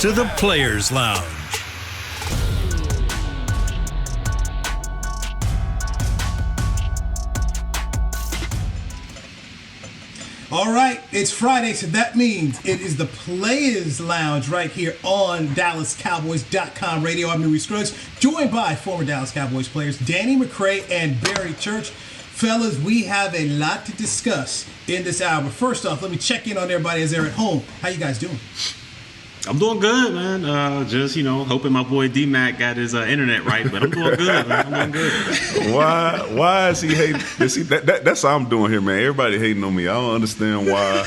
to the Players Lounge. All right, it's Friday, so that means it is the Players Lounge right here on DallasCowboys.com radio. I'm Newy Scruggs, joined by former Dallas Cowboys players Danny McCray and Barry Church. Fellas, we have a lot to discuss in this hour. But first off, let me check in on everybody as they're at home. How you guys doing? I'm doing good, man. Just, hoping my boy D-Mac got his internet right, but I'm doing good, man. I'm doing good. Why is he hating? See, that's how I'm doing here, man. Everybody hating on me. I don't understand why.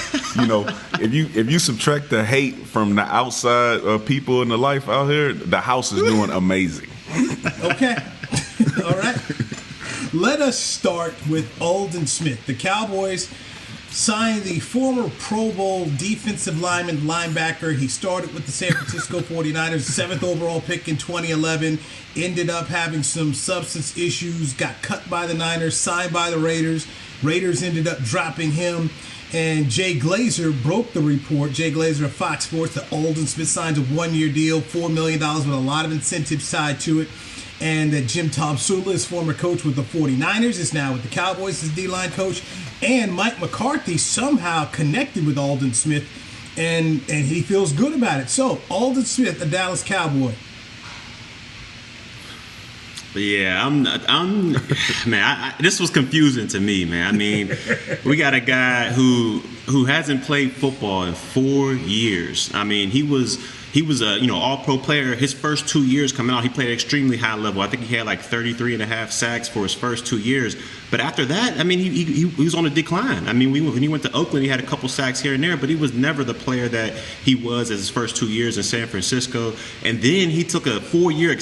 If you subtract the hate from the outside people in the life out here, the house is doing amazing. Okay. All right. Let us start with Aldon Smith. The Cowboys signed the former Pro Bowl defensive linebacker. He started with the San Francisco 49ers, 7th overall pick in 2011. Ended up having some substance issues, got cut by the Niners, signed by the Raiders. Raiders ended up dropping him. And Jay Glazer broke the report, Jay Glazer of Fox Sports, that Aldon Smith signs a one-year deal, $4 million with a lot of incentives tied to it. And that Jim Tomsula, his former coach with the 49ers, is now with the Cowboys, his D-line coach. And Mike McCarthy somehow connected with Aldon Smith, and he feels good about it. So, Aldon Smith, a Dallas Cowboy. Yeah, man, this was confusing to me, man. I mean, we got a guy who hasn't played football in 4 years. I mean, he was a all-pro player. His first 2 years coming out, he played at extremely high level. I think he had like 33 and a half sacks for his first 2 years. But after that, I mean, he was on a decline. I mean, when he went to Oakland, he had a couple sacks here and there, but he was never the player that he was as his first 2 years in San Francisco. And then he took a 4-year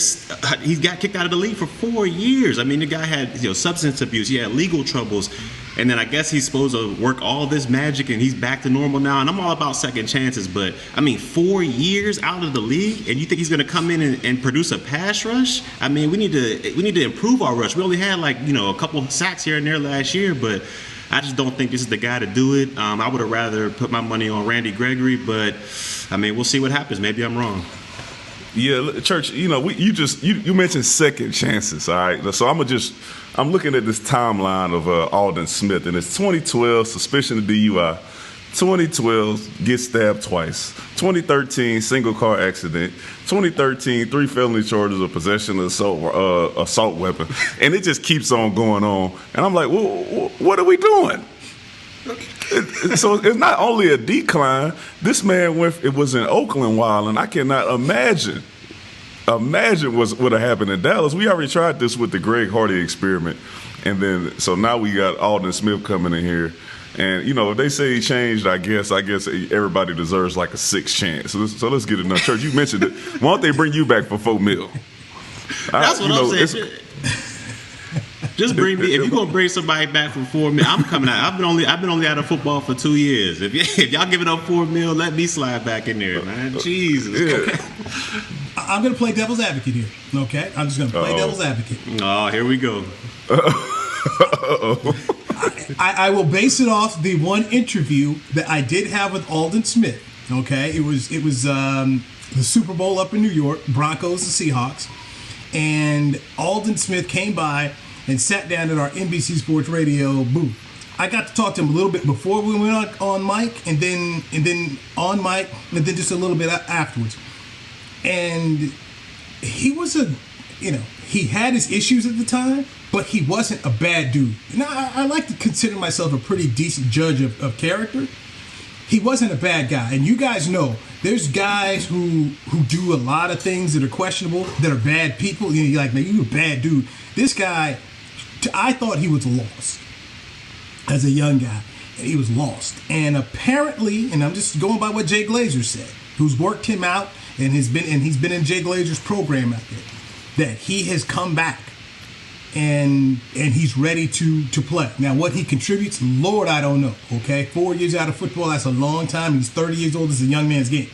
he got kicked out of the league for 4 years. I mean, the guy had substance abuse. He had legal troubles. And then I guess he's supposed to work all this magic and he's back to normal now. And I'm all about second chances. But, I mean, 4 years out of the league and you think he's going to come in and produce a pass rush? I mean, we need to improve our rush. We only had a couple sacks here and there last year, but I just don't think this is the guy to do it. I would have rather put my money on Randy Gregory, but, I mean, we'll see what happens. Maybe I'm wrong. Yeah, Church, you mentioned second chances, all right? So I'm looking at this timeline of Aldon Smith, and it's 2012, suspicion of DUI. 2012, gets stabbed twice. 2013, single car accident. 2013, 3 felony charges of possession of assault weapon. And it just keeps on going on. And I'm like, well, what are we doing? So it's not only a decline. This man it was in Oakland while, and I cannot imagine what would have happened in Dallas. We already tried this with the Greg Hardy experiment, and then so now we got Aldon Smith coming in here, and if they say he changed, I guess everybody deserves like a 6th chance. So let's get it done. Church, you mentioned it. Why don't they bring you back for $4 million? That's what I'm saying. Just bring me. If you're gonna bring somebody back for $4 million, I'm coming out. I've been only out of football for 2 years. If y'all giving up $4 million, let me slide back in there, man. Jesus. Yeah. Okay. I'm gonna play devil's advocate here. Okay, I'm just gonna play devil's advocate. Oh, here we go. I will base it off the one interview that I did have with Aldon Smith. Okay, it was the Super Bowl up in New York, Broncos and Seahawks, and Aldon Smith came by and sat down at our NBC Sports Radio booth. I got to talk to him a little bit before we went on mic, and then on mic, and then just a little bit afterwards. And he was he had his issues at the time, but he wasn't a bad dude. Now, I like to consider myself a pretty decent judge of character. He wasn't a bad guy. And you guys know, there's guys who do a lot of things that are questionable, that are bad people. You're like, man, you're a bad dude. This guy, I thought he was lost as a young guy. And he was lost. And apparently, and I'm just going by what Jay Glazer said, who's worked him out, and he's been in Jay Glazer's program out there, that he has come back and he's ready to play. Now, what he contributes, Lord, I don't know. Okay, 4 years out of football, that's a long time. He's 30 years old. It's a young man's game.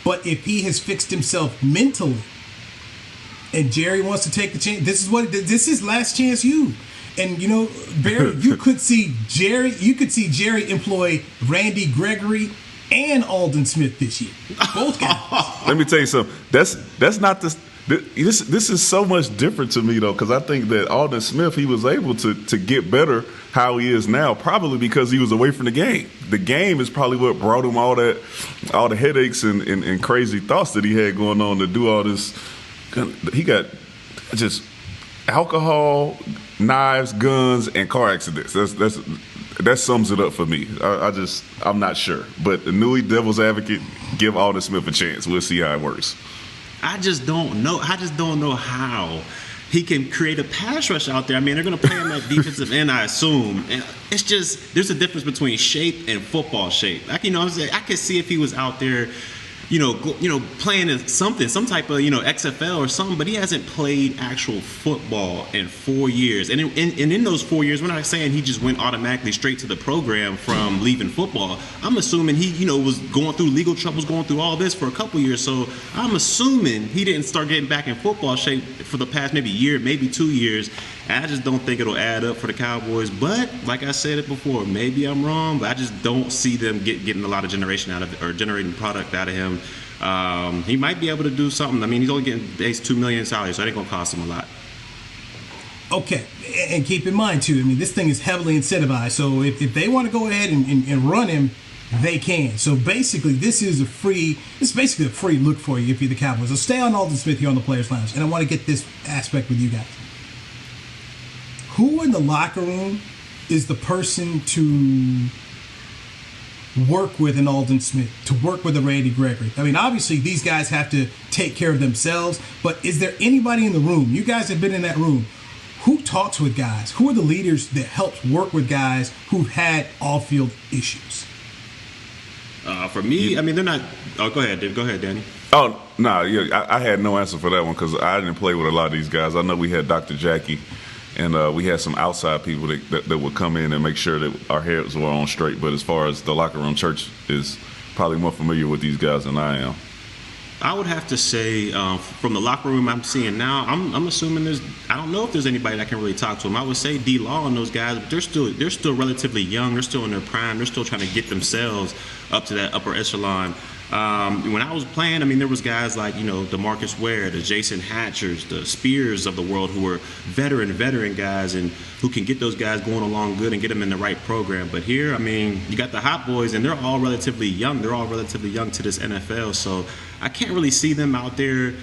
But if he has fixed himself mentally, and Jerry wants to take the chance, this is last chance you. And Barry, you could see Jerry employ Randy Gregory and Aldon Smith this year. Both guys. Let me tell you something. That's not this. This is so much different to me though, because I think that Alden Smith, he was able to get better how he is now, probably because he was away from the game. The game is probably what brought him all the headaches and crazy thoughts that he had going on to do all this. He got just alcohol, knives, guns, and car accidents. That sums it up for me. I'm not sure, but the Newy devil's advocate, give Aldon Smith a chance. We'll see how it works. I just don't know how he can create a pass rush out there. I mean, they're going to play him at defensive end, I assume. And it's just, there's a difference between shape and football shape. Like, you know, I could see if he was out there, playing in some type of, XFL or something, but he hasn't played actual football in 4 years. And in those 4 years, we're not saying he just went automatically straight to the program from leaving football. I'm assuming he, was going through legal troubles, going through all this for a couple years. So I'm assuming he didn't start getting back in football shape for the past maybe year, maybe 2 years. And I just don't think it'll add up for the Cowboys. But like I said it before, maybe I'm wrong, but I just don't see them getting a lot of generation out of it, or generating product out of him. He might be able to do something. I mean, he's only getting base $2 million salary, so it ain't gonna cost him a lot. Okay, and keep in mind too, I mean, this thing is heavily incentivized. So if they want to go ahead and run him, they can. So basically, this is basically a free look for you if you're the Cowboys. So stay on Aldon Smith here on the Players Lounge, and I want to get this aspect with you guys. Who in the locker room is the person to work with an Aldon Smith, to work with a Randy Gregory? I mean, obviously, these guys have to take care of themselves, but is there anybody in the room? You guys have been in that room. Who talks with guys? Who are the leaders that helps work with guys who've had off-field issues? For me, I mean, they're not. Oh, go ahead, Dave. Go ahead, Danny. Oh, no, yeah, I had no answer for that one because I didn't play with a lot of these guys. I know we had Dr. Jackie, and we had some outside people that would come in and make sure that our heads were on straight. But as far as the locker room, Church is probably more familiar with these guys than I am. I would have to say, from the locker room I'm seeing now, I'm assuming I don't know if there's anybody that can really talk to them. I would say D-Law and those guys, but they're still relatively young. They're still in their prime. They're still trying to get themselves up to that upper echelon. When I was playing, I mean, there was guys like, DeMarcus Ware, the Jason Hatchers, the Spears of the world who were veteran guys and who can get those guys going along good and get them in the right program. But here, I mean, you got the hot boys, and they're all relatively young. They're all relatively young to this NFL. So I can't really see them out there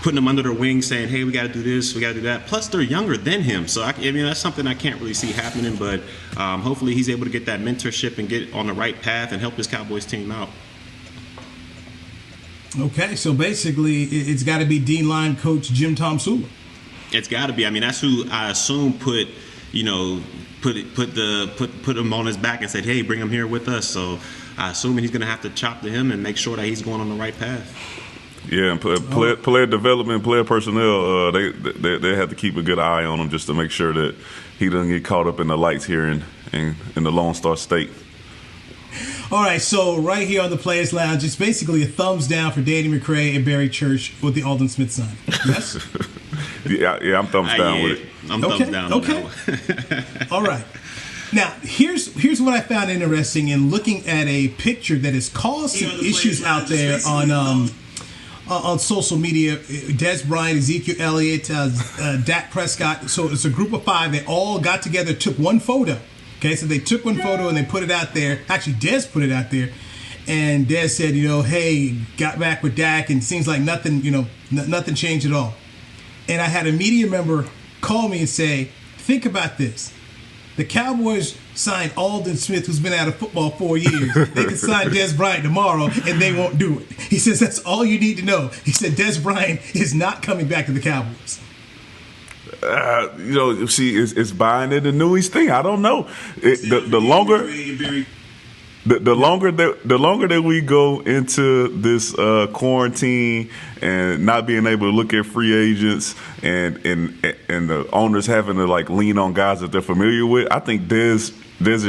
putting them under their wing saying, hey, we got to do this, we got to do that. Plus, they're younger than him. So, I mean, that's something I can't really see happening. But hopefully he's able to get that mentorship and get on the right path and help his Cowboys team out. Okay, so basically it's got to be D-line coach Jim Tomsula. It's got to be. I mean, that's who I assume put him on his back and said, hey, bring him here with us. So I assume he's going to have to chop to him and make sure that he's going on the right path. Yeah, and player development, player personnel, they have to keep a good eye on him just to make sure that he doesn't get caught up in the lights here in the Lone Star State. All right, so right here on the Players Lounge, it's basically a thumbs down for Danny McCray and Barry Church with the Aldon Smith sign. Yes? yeah, I'm thumbs down with it. I'm thumbs down on that one. All right. Now, here's what I found interesting in looking at a picture that has caused some issues out there on social media. Des Bryant, Ezekiel Elliott, Dak Prescott. So it's a group of 5. They all got together, took one photo. Okay, so they took one photo and they put it out there. Actually, Des put it out there. And Des said, hey, got back with Dak and seems like nothing, nothing changed at all. And I had a media member call me and say, think about this. The Cowboys signed Aldon Smith, who's been out of football 4 years. They can sign Des Bryant tomorrow, and they won't do it. He says that's all you need to know. He said Des Bryant is not coming back to the Cowboys. It's buying into Newy's thing. I don't know. The longer that we go into this quarantine and not being able to look at free agents and the owners having to lean on guys that they're familiar with, I think Dez's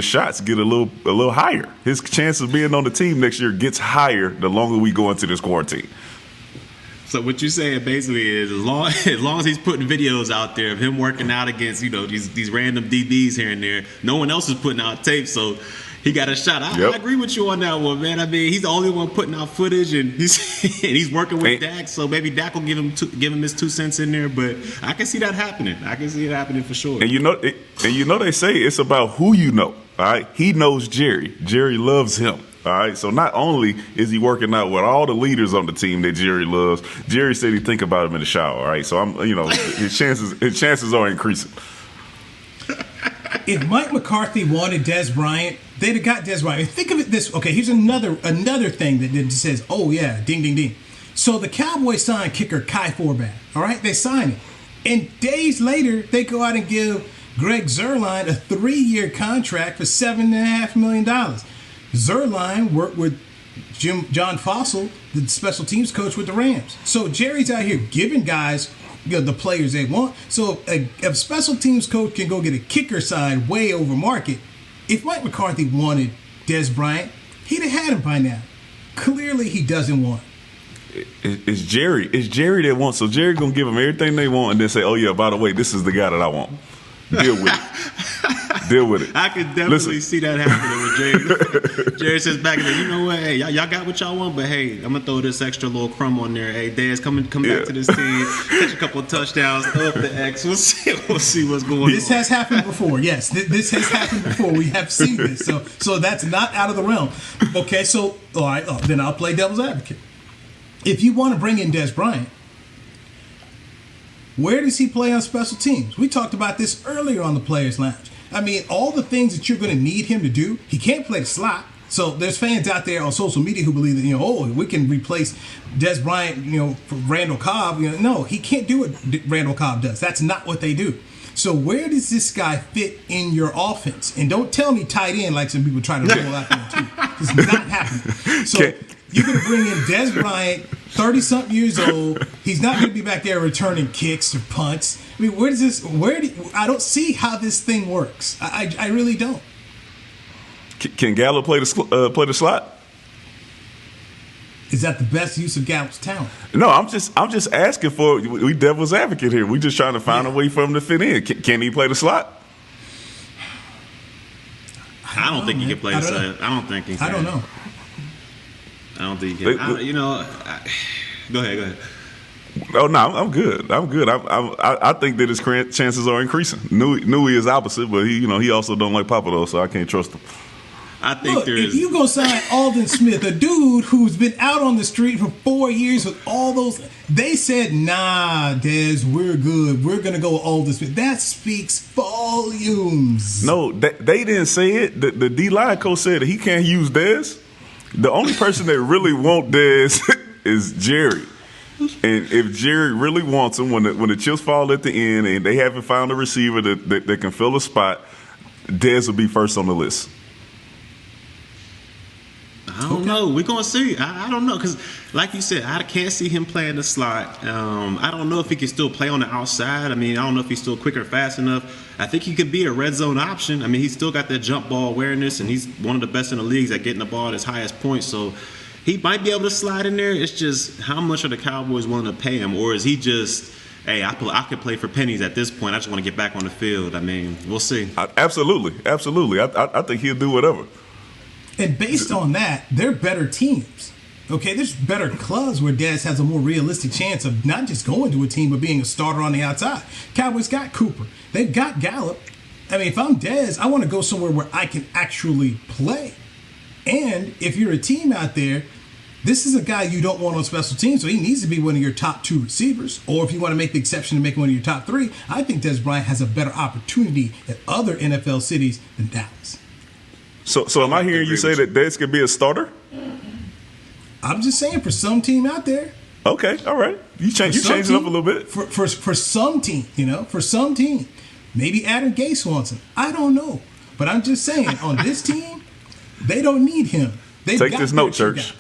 shots get a little higher. His chance of being on the team next year gets higher the longer we go into this quarantine. So what you're saying basically is as long as he's putting videos out there of him working out against these random DBs here and there, no one else is putting out tape. So He got a shot. I agree with you on that one, man. I mean, he's the only one putting out footage, and he's working with Dak. So maybe Dak will give him his 2 cents in there. But I can see that happening. I can see it happening for sure. And they say it's about who you know. All right, he knows Jerry. Jerry loves him. All right, so not only is he working out with all the leaders on the team that Jerry loves, Jerry said he think about him in the shower. All right, so his chances are increasing. If Mike McCarthy wanted Dez Bryant, they'd have got Dez Bryant. Think of it this. Okay, here's another thing that says, oh yeah, ding ding ding. So the Cowboys signed kicker Kai Forbath. All right, they signed him, and days later they go out and give Greg Zuerlein a 3-year contract for $7.5 million. Zuerlein worked with John Fossil, the special teams coach with the Rams. So Jerry's out here giving guys the players they want. So a special teams coach can go get a kicker signed way over market. If Mike McCarthy wanted Dez Bryant, he'd have had him by now. Clearly, he doesn't want. It's Jerry. It's Jerry that wants. So Jerry gonna give them everything they want, and then say, "Oh yeah, by the way, this is the guy that I want." Deal with it. Deal with it. I could definitely see that happening with Jerry. Jerry says back in there, you know what? Hey, y'all got what y'all want, but hey, I'm gonna throw this extra little crumb on there. Hey, Dez, come back to this team, catch a couple of touchdowns, throw up the X. We'll see what's going on. This has happened before. Yes, this has happened before. We have seen this. So that's not out of the realm. Okay, so all right, then I'll play devil's advocate. If you want to bring in Dez Bryant, where does he play on special teams? We talked about this earlier on the Players Lounge. I mean, all the things that you're going to need him to do, he can't play the slot. So there's fans out there on social media who believe that, we can replace Dez Bryant, for Randall Cobb. No, he can't do what Randall Cobb does. That's not what they do. So where does this guy fit in your offense? And don't tell me tight end like some people try to roll out there too. It's not happening. So you're going to bring in Dez Bryant, 30-something years old. He's not going to be back there returning kicks or punts. I mean, I don't see how this thing works. I really don't. Can Gallup play the slot? Is that the best use of Gallup's talent? No, I'm just asking for. We devil's advocate here. We just trying to find a way for him to fit in. Can he play the slot? I don't think he can play the slot. I don't think he can. I don't know. I don't think he can. Go ahead. Oh no, I'm good. I think that his chances are increasing. Newy is opposite, but he also don't like Papa though, so I can't trust him. I think if you go sign Aldon Smith, a dude who's been out on the street for 4 years with all those, they said, nah, Dez, we're good. We're gonna go with Aldon Smith. That speaks volumes. No, they didn't say it. The D-line coach said that he can't use Dez. The only person that really want Dez is Jerry. And if Jerry really wants him, when the chips fall at the end and they haven't found a receiver that can fill a spot, Dez will be first on the list. I don't know. We're going to see. I don't know because, like you said, I can't see him playing the slot. I don't know if he can still play on the outside. I mean, I don't know if he's still quick or fast enough. I think he could be a red zone option. I mean, he's still got that jump ball awareness, and he's one of the best in the leagues at getting the ball at his highest point. So he might be able to slide in there. It's just how much are the Cowboys willing to pay him? Or is he just, hey, I could play for pennies at this point. I just want to get back on the field. I mean, we'll see. Absolutely. I think he'll do whatever. And based on that, they're better teams. Okay, there's better clubs where Dez has a more realistic chance of not just going to a team, but being a starter on the outside. Cowboys got Cooper. They've got Gallup. I mean, if I'm Dez, I want to go somewhere where I can actually play. And if you're a team out there, this is a guy you don't want on special teams, so he needs to be one of your top 2 receivers. Or if you want to make the exception to make one of your top 3, I think Dez Bryant has a better opportunity at other NFL cities than Dallas. So am I hearing you say that Dez could be a starter? I'm just saying for some team out there. Okay, all right. You change it up a little bit. For some team, for some team. Maybe Adam Gase wants him. I don't know. But I'm just saying, on this team, they don't need him. Take this note, church.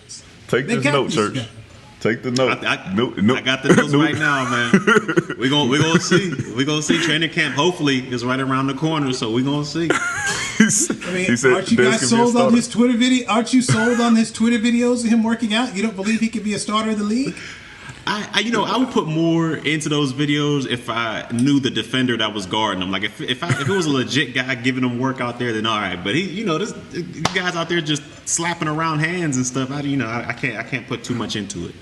Take this note, church. Take the note. I got the notes right now, man. We're gonna see. We're gonna see. Training camp hopefully is right around the corner, so we're gonna see. I mean, aren't you guys sold on his Twitter video? Aren't you sold on his Twitter videos of him working out? You don't believe he could be a starter of the league? I would put more into those videos if I knew the defender that was guarding him. Like if it was a legit guy giving him work out there, then all right. But this guys out there just slapping around hands and stuff. I can't put too much into it.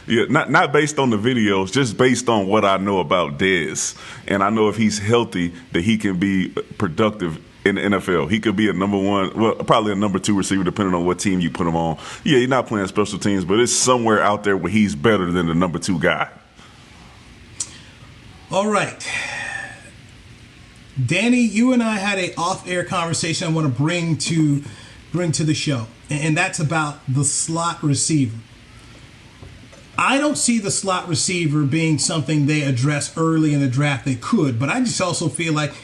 Yeah, not based on the videos, just based on what I know about Dez. And I know if he's healthy, that he can be productive in the NFL. He could be a number one, well, probably a number two receiver, depending on what team you put him on. Yeah, he's not playing special teams, but it's somewhere out there where he's better than the number two guy. All right. Danny, you and I had an off-air conversation I want to bring to the show, and that's about the slot receiver. I don't see the slot receiver being something they address early in the draft. They could, but I just also feel like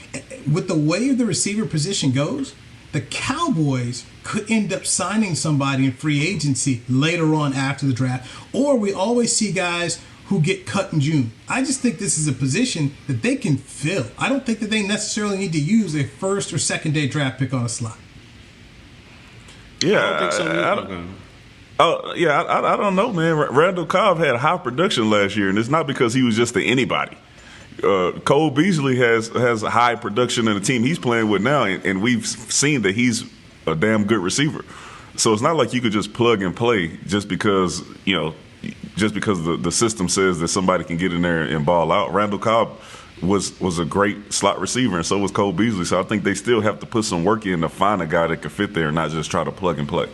with the way the receiver position goes, the Cowboys could end up signing somebody in free agency later on after the draft, or we always see guys who get cut in June. I just think this is a position that they can fill. I don't think that they necessarily need to use a first or second day draft pick on a slot. Yeah, I don't think so. I don't know, man. Randall Cobb had high production last year, and it's not because he was just anybody. Cole Beasley has high production in the team he's playing with now, and we've seen that he's a damn good receiver. So it's not like you could just plug and play just because the system says that somebody can get in there and ball out. Randall Cobb was a great slot receiver, and so was Cole Beasley. So I think they still have to put some work in to find a guy that can fit there and not just try to plug and play.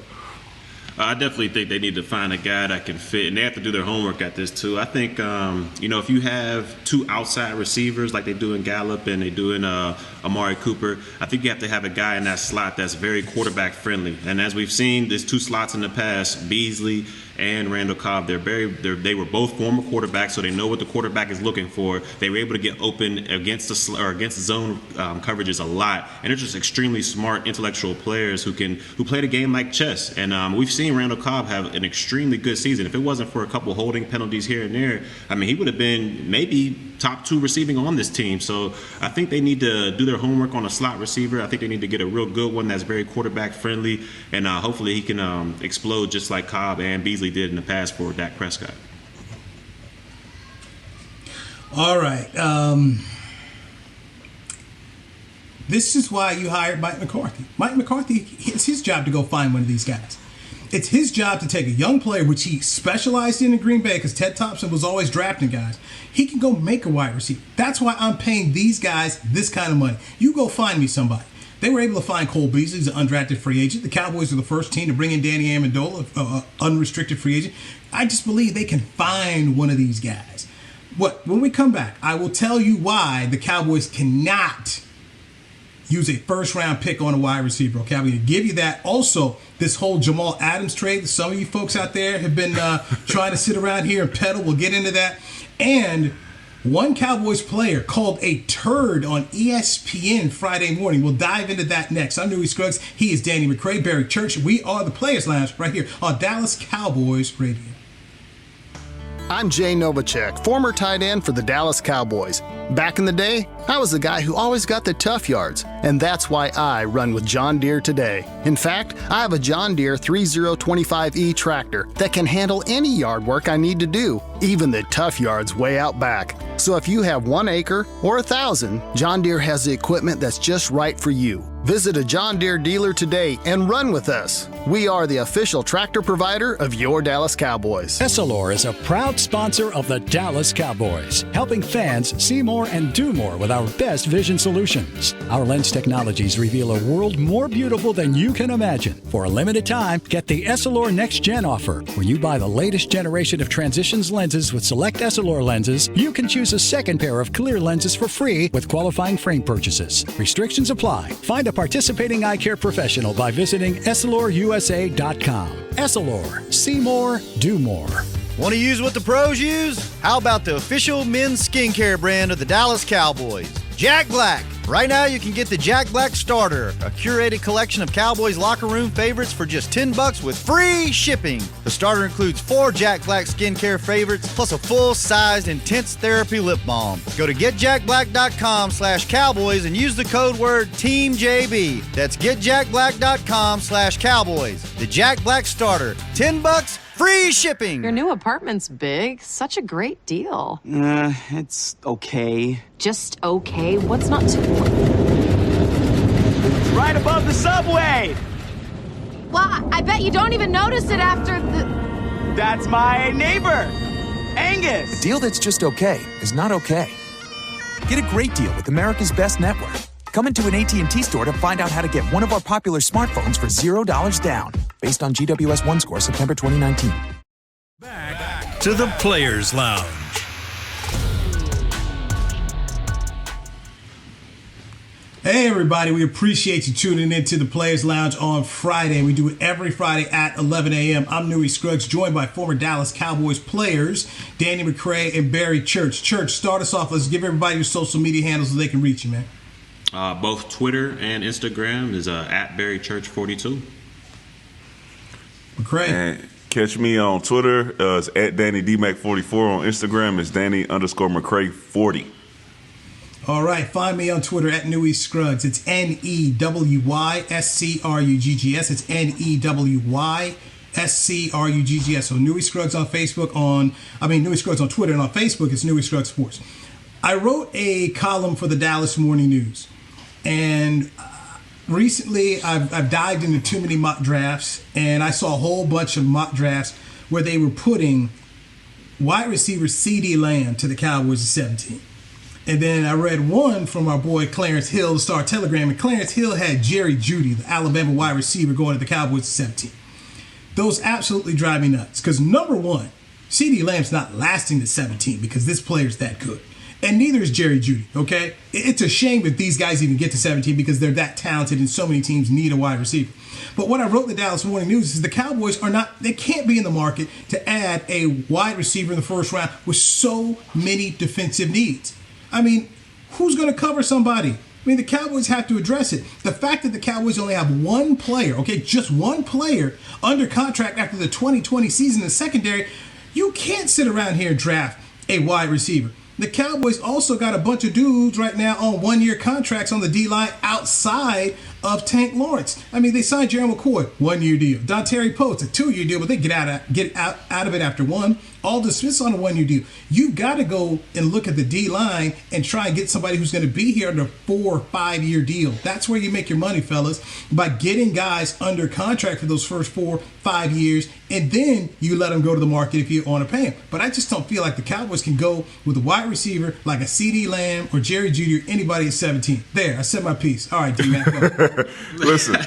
I definitely think they need to find a guy that can fit, and they have to do their homework at this too. I think, if you have two outside receivers like they do in Gallup and they do in Amari Cooper, I think you have to have a guy in that slot that's very quarterback friendly. And as we've seen, there's two slots in the past, Beasley and Randall Cobb. They were both former quarterbacks, so they know what the quarterback is looking for. They were able to get open against the zone coverages a lot, and they're just extremely smart, intellectual players who play the game like chess. And we've seen Randall Cobb have an extremely good season. If it wasn't for a couple holding penalties here and there, he would have been maybe top 2 receiving on this team. So I think they need to do their homework on a slot receiver. I think they need to get a real good one that's very quarterback friendly, and hopefully he can explode just like Cobb and Beasley did in the past for Dak Prescott. All right. This is why you hired Mike McCarthy. Mike McCarthy, it's his job to go find one of these guys. It's his job to take a young player, which he specialized in Green Bay because Ted Thompson was always drafting guys. He can go make a wide receiver. That's why I'm paying these guys this kind of money. You go find me somebody. They were able to find Cole Beasley, he's an undrafted free agent. The Cowboys were the first team to bring in Danny Amendola, unrestricted free agent. I just believe they can find one of these guys. When we come back, I will tell you why the Cowboys cannot use a first-round pick on a wide receiver. Okay, I'm going to give you that. Also, this whole Jamal Adams trade that some of you folks out there have been trying to sit around here and peddle. We'll get into that. And one Cowboys player called a turd on ESPN Friday morning. We'll dive into that next. I'm Newy Scruggs. He is Danny McCray, Barry Church. We are the Players Lounge right here on Dallas Cowboys Radio. I'm Jay Novacek, former tight end for the Dallas Cowboys. Back in the day, I was the guy who always got the tough yards, and that's why I run with John Deere today. In fact, I have a John Deere 3025E tractor that can handle any yard work I need to do, even the tough yards way out back. So if you have 1 acre or 1,000, John Deere has the equipment that's just right for you. Visit a John Deere dealer today and run with us. We are the official tractor provider of your Dallas Cowboys. Essilor is a proud sponsor of the Dallas Cowboys, helping fans see more and do more with our best vision solutions. Our lens technologies reveal a world more beautiful than you can imagine. For a limited time, get the Essilor Next Gen offer. When you buy the latest generation of Transitions lenses with select Essilor lenses, you can choose a second pair of clear lenses for free with qualifying frame purchases. Restrictions apply. Find a participating eye care professional by visiting EssilorUSA.com. Essilor. See more, do more. Want to use what the pros use? How about the official men's skincare brand of the Dallas Cowboys, Jack Black? Right now you can get the Jack Black Starter, a curated collection of Cowboys locker room favorites for just $10 with free shipping. The starter includes 4 Jack Black skincare favorites plus a full-sized intense therapy lip balm. Go to getjackblack.com/Cowboys and use the code word TEAMJB. That's getjackblack.com/Cowboys. The Jack Black Starter, $10 free shipping. Your new apartment's big. Such a great deal. It's okay. Just okay? What's not to... It's right above the subway! Well, I bet you don't even notice it after the... That's my neighbor, Angus. A deal that's just okay is not okay. Get a great deal with America's Best Network. Come into an AT&T store to find out how to get one of our popular smartphones for $0 down. Based on GWS 1 score, September 2019. Back to the Players Lounge. Hey everybody, we appreciate you tuning in to the Players Lounge on Friday. We do it every Friday at 11 a.m. I'm Newy Scruggs, joined by former Dallas Cowboys players, Danny McCray and Barry Church. Church, start us off. Let's give everybody your social media handles so they can reach you, man. Both Twitter and Instagram is at Barry Church 42. McCray. And catch me on Twitter. It's at Danny DMac44. On Instagram, it's Danny_McCray40. All right, find me on Twitter at Newy Scruggs. It's NEWYSCRUGGS. It's NEWYSCRUGGS. So Newy Scruggs on Facebook Newy Scruggs on Twitter, and on Facebook it's Newy Scruggs Sports. I wrote a column for the Dallas Morning News, and recently I've dived into too many mock drafts, and I saw a whole bunch of mock drafts where they were putting wide receiver CeeDee Lamb to the Cowboys at 17. And then I read one from our boy Clarence Hill, the Star Telegram, and Clarence Hill had Jerry Jeudy, the Alabama wide receiver, going to the Cowboys at 17. Those absolutely drive me nuts because, number one, CeeDee Lamb's not lasting to 17 because this player's that good. And neither is Jerry Jeudy, okay? It's a shame if these guys even get to 17 because they're that talented and so many teams need a wide receiver. But what I wrote in the Dallas Morning News is the Cowboys they can't be in the market to add a wide receiver in the first round with so many defensive needs. I mean, who's going to cover somebody? I mean, the Cowboys have to address it. The fact that the Cowboys only have one player, okay, just one player under contract after the 2020 season in the secondary, you can't sit around here and draft a wide receiver. The Cowboys also got a bunch of dudes right now on one-year contracts on the D-line outside of Tank Lawrence. I mean, they signed Gerald McCoy, one-year deal. Dontari Poe's a two-year deal, but they get out of it after one. Aldon Smith's on a one-year deal. You've got to go and look at the D-line and try and get somebody who's going to be here under a 4 or 5 year deal. That's where you make your money, fellas, by getting guys under contract for those first 4 or 5 years, and then you let them go to the market if you want to pay them. But I just don't feel like the Cowboys can go with a wide receiver like a CeeDee Lamb or Jerry Jeudy or anybody at 17. There, I said my piece. All right, D-Man. Listen,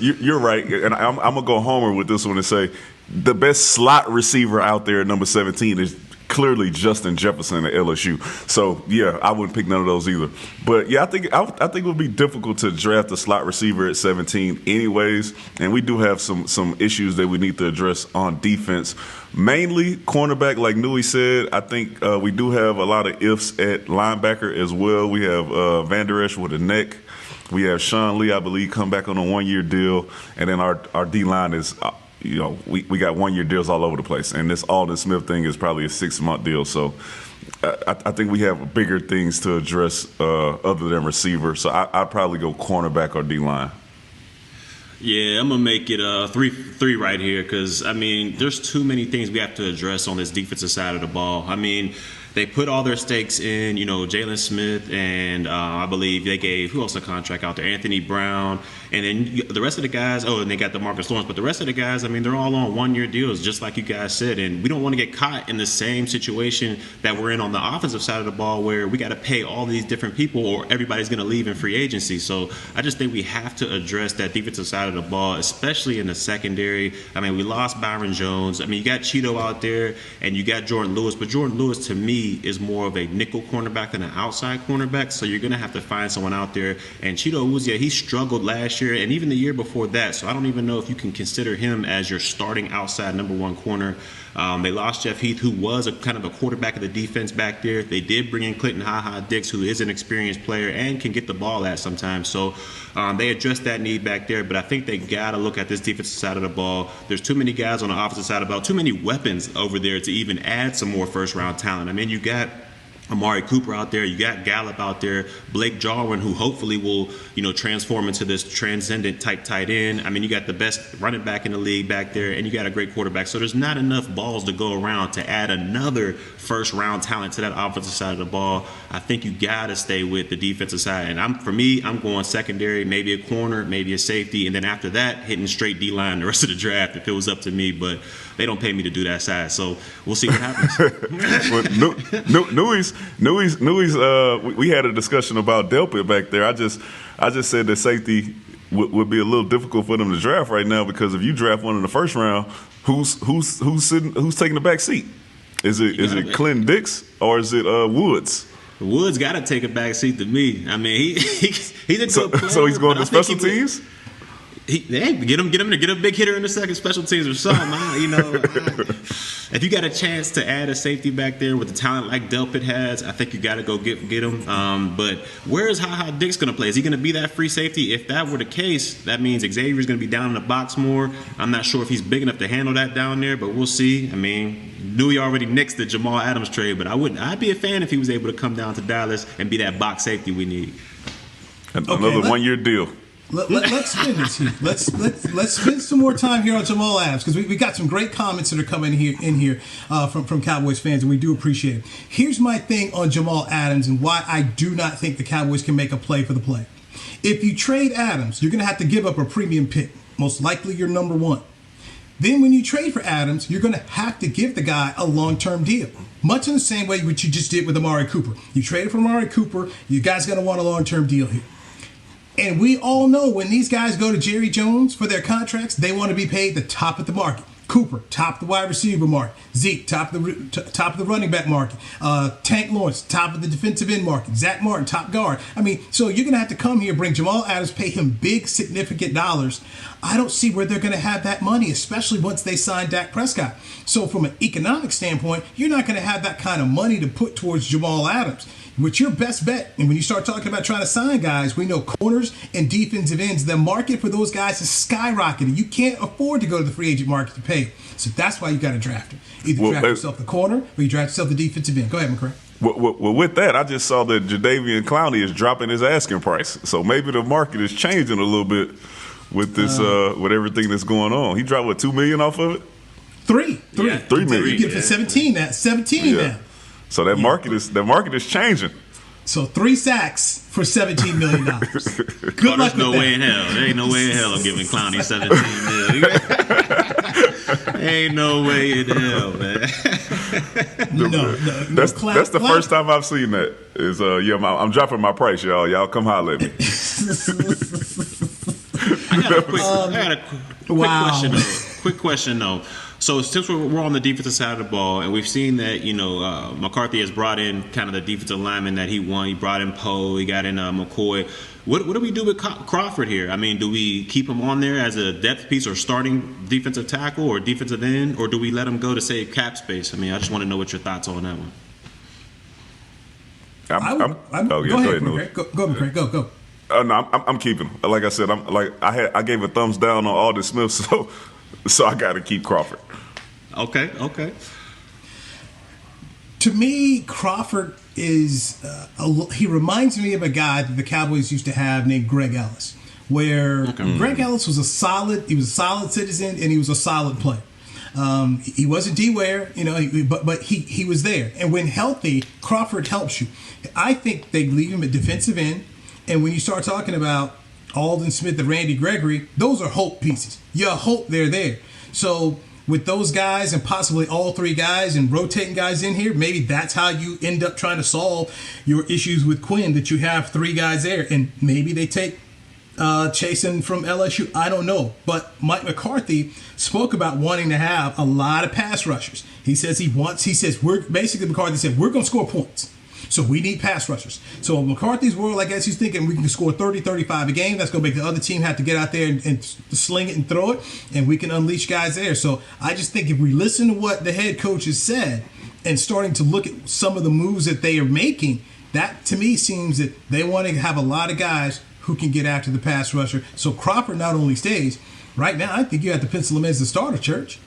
you're right, and I'm gonna go homer with this one and say the best slot receiver out there at number 17 is clearly Justin Jefferson at LSU. So yeah, I wouldn't pick none of those either. But yeah, I think it would be difficult to draft a slot receiver at 17 anyways, and we do have some issues that we need to address on defense. Mainly cornerback, like Newy said. I think we do have a lot of ifs at linebacker as well. We have Van Der Esch with a neck. We have Sean Lee, I believe, come back on a one-year deal, and then our D-line is, we got one-year deals all over the place, and this Aldon Smith thing is probably a 6-month deal. So I think we have bigger things to address other than receiver. So I'd probably go cornerback or D-line. Yeah, I'm going to make it 3 right here because, I mean, there's too many things we have to address on this defensive side of the ball. I mean, they put all their stakes in, Jalen Smith, and I believe they gave, who else a contract out there? Anthony Brown. And then the rest of the guys, and they got DeMarcus Lawrence. But the rest of the guys, I mean, they're all on one-year deals, just like you guys said. And we don't want to get caught in the same situation that we're in on the offensive side of the ball where we got to pay all these different people or everybody's going to leave in free agency. So I just think we have to address that defensive side of the ball, especially in the secondary. I mean, we lost Byron Jones. I mean, you got Cheeto out there and you got Jordan Lewis. But Jordan Lewis, to me, is more of a nickel cornerback than an outside cornerback. So you're going to have to find someone out there. And Cheeto Awuzie, he struggled last year and even the year before that. So I don't even know if you can consider him as your starting outside number one corner. They lost Jeff Heath, who was a kind of a quarterback of the defense back there. They did bring in Clinton Ha-Ha-Dix, who is an experienced player and can get the ball at sometimes. So they addressed that need back there. But I think they got to look at this defensive side of the ball. There's too many guys on the offensive side of the ball, too many weapons over there to even add some more first-round talent. I mean, you got Amari Cooper out there, you got Gallup out there, Blake Jarwin, who hopefully will, transform into this transcendent type tight end. I mean, you got the best running back in the league back there, and you got a great quarterback. So there's not enough balls to go around to add another first-round talent to that offensive side of the ball. I think you got to stay with the defensive side. And I'm going secondary, maybe a corner, maybe a safety, and then after that, hitting straight D-line the rest of the draft if it was up to me. But they don't pay me to do that side, so we'll see what happens. We had a discussion about Delpit back there. I just said that safety would be a little difficult for them to draft right now, because if you draft one in the first round, who's taking the back seat? Is it Clinton Dix or is it Woods? Woods got to take a back seat to me. I mean, he's a good player. So he's going to special teams? Get him to get a big hitter in the second special teams or something. If you got a chance to add a safety back there with the talent like Delpit has, I think you got to go get him. But where is Ha Dix going to play? Is he going to be that free safety? If that were the case, that means Xavier's going to be down in the box more. I'm not sure if he's big enough to handle that down there, but we'll see. I mean, Newy already nixed the Jamal Adams trade, but I'd be a fan if he was able to come down to Dallas and be that box safety we need. Another 1-year deal. Let's spin this here. Let's spend some more time here on Jamal Adams, because we got some great comments that are coming in here from Cowboys fans, and we do appreciate it. Here's my thing on Jamal Adams and why I do not think the Cowboys can make a play for the play. If you trade Adams, you're going to have to give up a premium pick, most likely your number 1. Then when you trade for Adams, you're going to have to give the guy a long-term deal. Much in the same way what you just did with Amari Cooper. You traded for Amari Cooper, you guys going to want a long-term deal here. And we all know when these guys go to Jerry Jones for their contracts, they want to be paid the top of the market. Cooper, top of the wide receiver market. Zeke, top of the running back market. Tank Lawrence, top of the defensive end market. Zach Martin, top guard. I mean, so you're going to have to come here, bring Jamal Adams, pay him big, significant dollars. I don't see where they're going to have that money, especially once they sign Dak Prescott. So from an economic standpoint, you're not going to have that kind of money to put towards Jamal Adams. What's your best bet? And when you start talking about trying to sign guys, we know corners and defensive ends, the market for those guys is skyrocketing. You can't afford to go to the free agent market to pay. So that's why you got to draft him. Either draft yourself the corner or you draft yourself the defensive end. Go ahead, McCray. Well, with that, I just saw that Jadeveon Clowney is dropping his asking price. So maybe the market is changing a little bit with this, with everything that's going on. He dropped, $2 million off of it? $3 million. You get it for 17 now. 17 now. So that market is changing. So 3 sacks for $17 million. Good luck with no that. way in hell. There ain't no way in hell I'm giving Clowney $17 million. Ain't no way in hell, man. That's the first time I've seen that. Is I'm dropping my price, y'all. Y'all come holler at me. I got a quick question though. So since we're on the defensive side of the ball, and we've seen that McCarthy has brought in kind of the defensive lineman that he won. He brought in Poe. He got in McCoy. What do we do with Crawford here? I mean, do we keep him on there as a depth piece or starting defensive tackle or defensive end, or do we let him go to save cap space? I mean, I just want to know what your thoughts are on that one. Go ahead, McCray. Go. No, I'm keeping him. Like I said, I gave a thumbs down on Aldon Smith, so I got to keep Crawford. Okay. To me, Crawford is he reminds me of a guy that the Cowboys used to have named Greg Ellis, where Greg Ellis was a solid citizen and he was a solid player. He wasn't D-Ware, but he was there. And when healthy, Crawford helps you. I think they leave him at defensive end. And when you start talking about Aldon Smith and Randy Gregory, those are hope pieces. You hope they're there. So with those guys and possibly all 3 guys and rotating guys in here, maybe that's how you end up trying to solve your issues with Quinn, that you have 3 guys there. And maybe they take Chasen from LSU. I don't know. But Mike McCarthy spoke about wanting to have a lot of pass rushers. McCarthy said, we're going to score points. So we need pass rushers. So in McCarthy's world, I guess he's thinking we can score 30, 35 a game. That's going to make the other team have to get out there and sling it and throw it, and we can unleash guys there. So I just think if we listen to what the head coach has said and starting to look at some of the moves that they are making, that to me seems that they want to have a lot of guys who can get after the pass rusher. So Crawford not only stays, right now I think you have to pencil him as the starter, Church.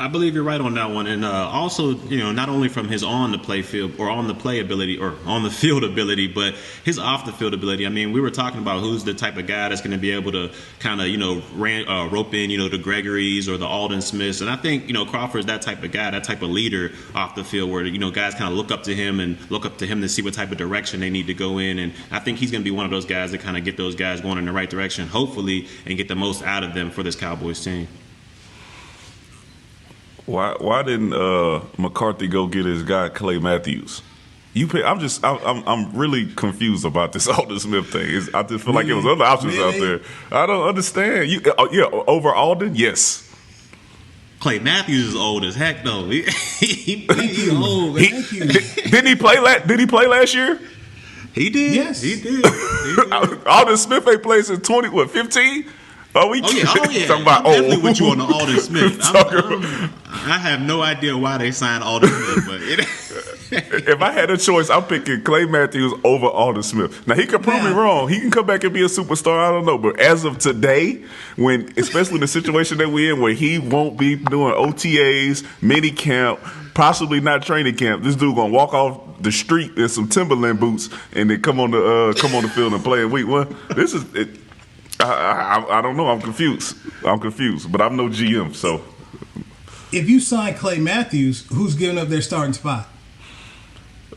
I believe you're right on that one, and also, not only from his on the play field or on the play ability or on the field ability, but his off the field ability. I mean, we were talking about who's the type of guy that's going to be able to kind of rope in the Gregories or the Alden Smiths, and I think Crawford's that type of guy, that type of leader off the field, where guys kind of look up to him to see what type of direction they need to go in, and I think he's going to be one of those guys that kind of get those guys going in the right direction, hopefully, and get the most out of them for this Cowboys team. Why didn't McCarthy go get his guy Clay Matthews? I'm really confused about this Aldon Smith thing. I just feel like there was other options out there. I don't understand. Over Aldon, yes. Clay Matthews is old as heck, though. He old. Didn't he play? Did he play last year? He did. Yes, he did. Aldon Smith ain't played since 15. Oh yeah. Talking about I'm definitely with you on the Aldon Smith. I have no idea why they signed Aldon Smith, but if I had a choice, I'm picking Clay Matthews over Aldon Smith. Now he could prove me wrong. He can come back and be a superstar. I don't know, but as of today, especially in the situation that we're in, where he won't be doing OTAs, mini camp, possibly not training camp, this dude gonna walk off the street in some Timberland boots and then come on the field and play in week one. This is it. I don't know. I'm confused, but I'm no GM. So, if you sign Clay Matthews, who's giving up their starting spot?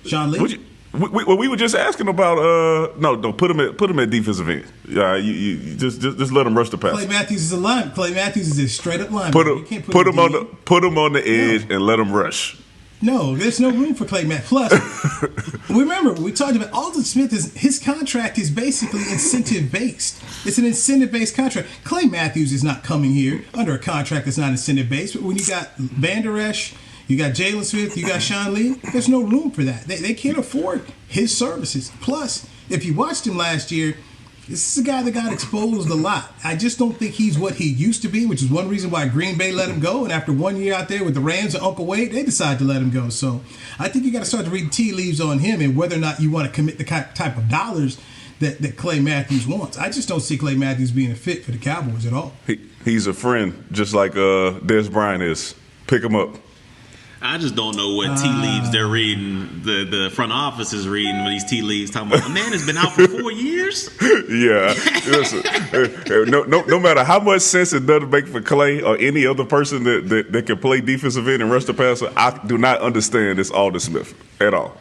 Sean Lee. We were just asking about no, put him at defensive end. Yeah, you just let him rush the pass. Clay Matthews is a line. Clay Matthews is a straight up line. Put him on the edge and let him rush. No, there's no room for Clay Matthews. Plus, remember, we talked about Aldon Smith. His contract is basically incentive-based. It's an incentive-based contract. Clay Matthews is not coming here under a contract that's not incentive-based. But when you got Van Der Esch, you got Jalen Smith, you got Sean Lee, there's no room for that. They can't afford his services. Plus, if you watched him last year, this is a guy that got exposed a lot. I just don't think he's what he used to be, which is one reason why Green Bay let him go. And after 1 year out there with the Rams and Uncle Wade, they decided to let him go. So I think you got to start to read tea leaves on him and whether or not you want to commit the type of dollars that Clay Matthews wants. I just don't see Clay Matthews being a fit for the Cowboys at all. He's a friend, just like Des Bryant is. Pick him up. I just don't know what tea leaves they're reading. The front office is reading when these tea leaves talking about a man has been out for 4 years. Yeah, listen, no matter how much sense it doesn't make for Clay or any other person that can play defensive end and rush the passer, I do not understand this Aldon Smith at all.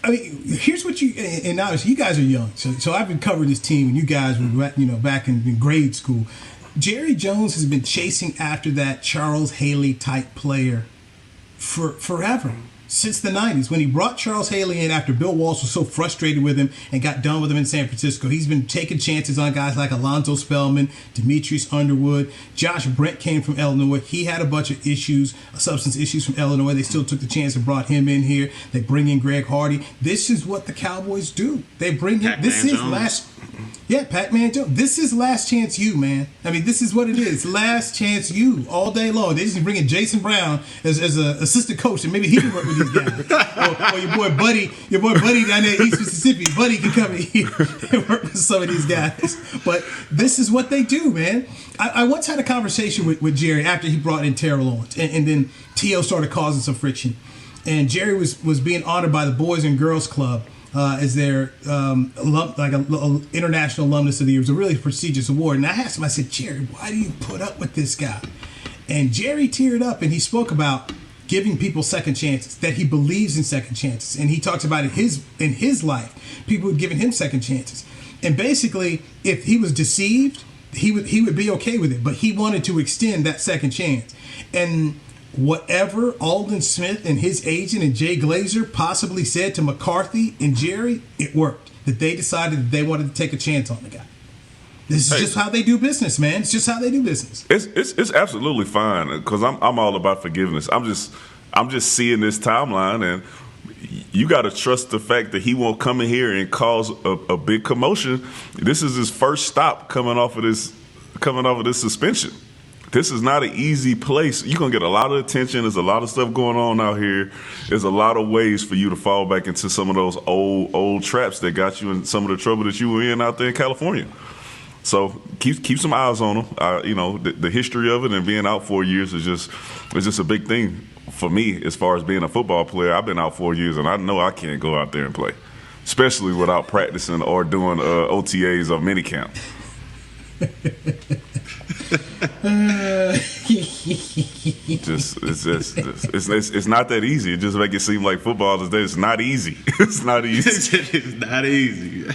I mean, here's what and now you guys are young, so I've been covering this team, and you guys were back in grade school. Jerry Jones has been chasing after that Charles Haley type player for forever, since the 90s, when he brought Charles Haley in after Bill Walsh was so frustrated with him and got done with him in San Francisco. He's been taking chances on guys like Alonzo Spellman, Demetrius Underwood. Josh Brent came from Illinois. He had a bunch of substance issues from Illinois. They still took the chance and brought him in here. They bring in Greg Hardy. This is what the Cowboys do. They bring him. Pac-Man Jones. This is last chance you, man. I mean, this is what it is. Last chance you all day long. They just bring in Jason Brown as an assistant coach, and maybe he can work with these guys. or your boy Buddy down there in East Mississippi. Buddy can come in here and work with some of these guys. But this is what they do, man. I once had a conversation with Jerry after he brought in Terrell Owens, and then T.O. started causing some friction. And Jerry was being honored by the Boys and Girls Club as their international alumnus of the year. It was a really prestigious award. And I asked him, I said, Jerry, why do you put up with this guy? And Jerry teared up and he spoke about giving people second chances, that he believes in second chances. And he talks about in his life, people had given him second chances. And basically, if he was deceived, he would be okay with it. But he wanted to extend that second chance. And whatever Aldon Smith and his agent and Jay Glazer possibly said to McCarthy and Jerry, it worked. That they decided that they wanted to take a chance on the guy. This is just how they do business, man. It's just how they do business. It's absolutely fine because I'm all about forgiveness. I'm just seeing this timeline, and you got to trust the fact that he won't come in here and cause a big commotion. This is his first stop coming off of this suspension. This is not an easy place. You're going to get a lot of attention. There's a lot of stuff going on out here. There's a lot of ways for you to fall back into some of those old traps that got you in some of the trouble that you were in out there in California. So keep some eyes on him. The history of it and being out 4 years is just a big thing for me as far as being a football player. I've been out 4 years, and I know I can't go out there and play, especially without practicing or doing OTAs or minicamp. It's not that easy. It just make it seem like football is it's not easy. It's not easy. It's not easy.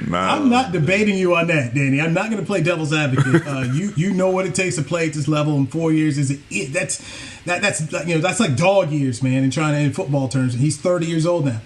Nah. I'm not debating you on that, Danny. I'm not going to play devil's advocate. You know what it takes to play at this level in 4 years. That's like dog years, man. In football terms, and he's 30 years old now.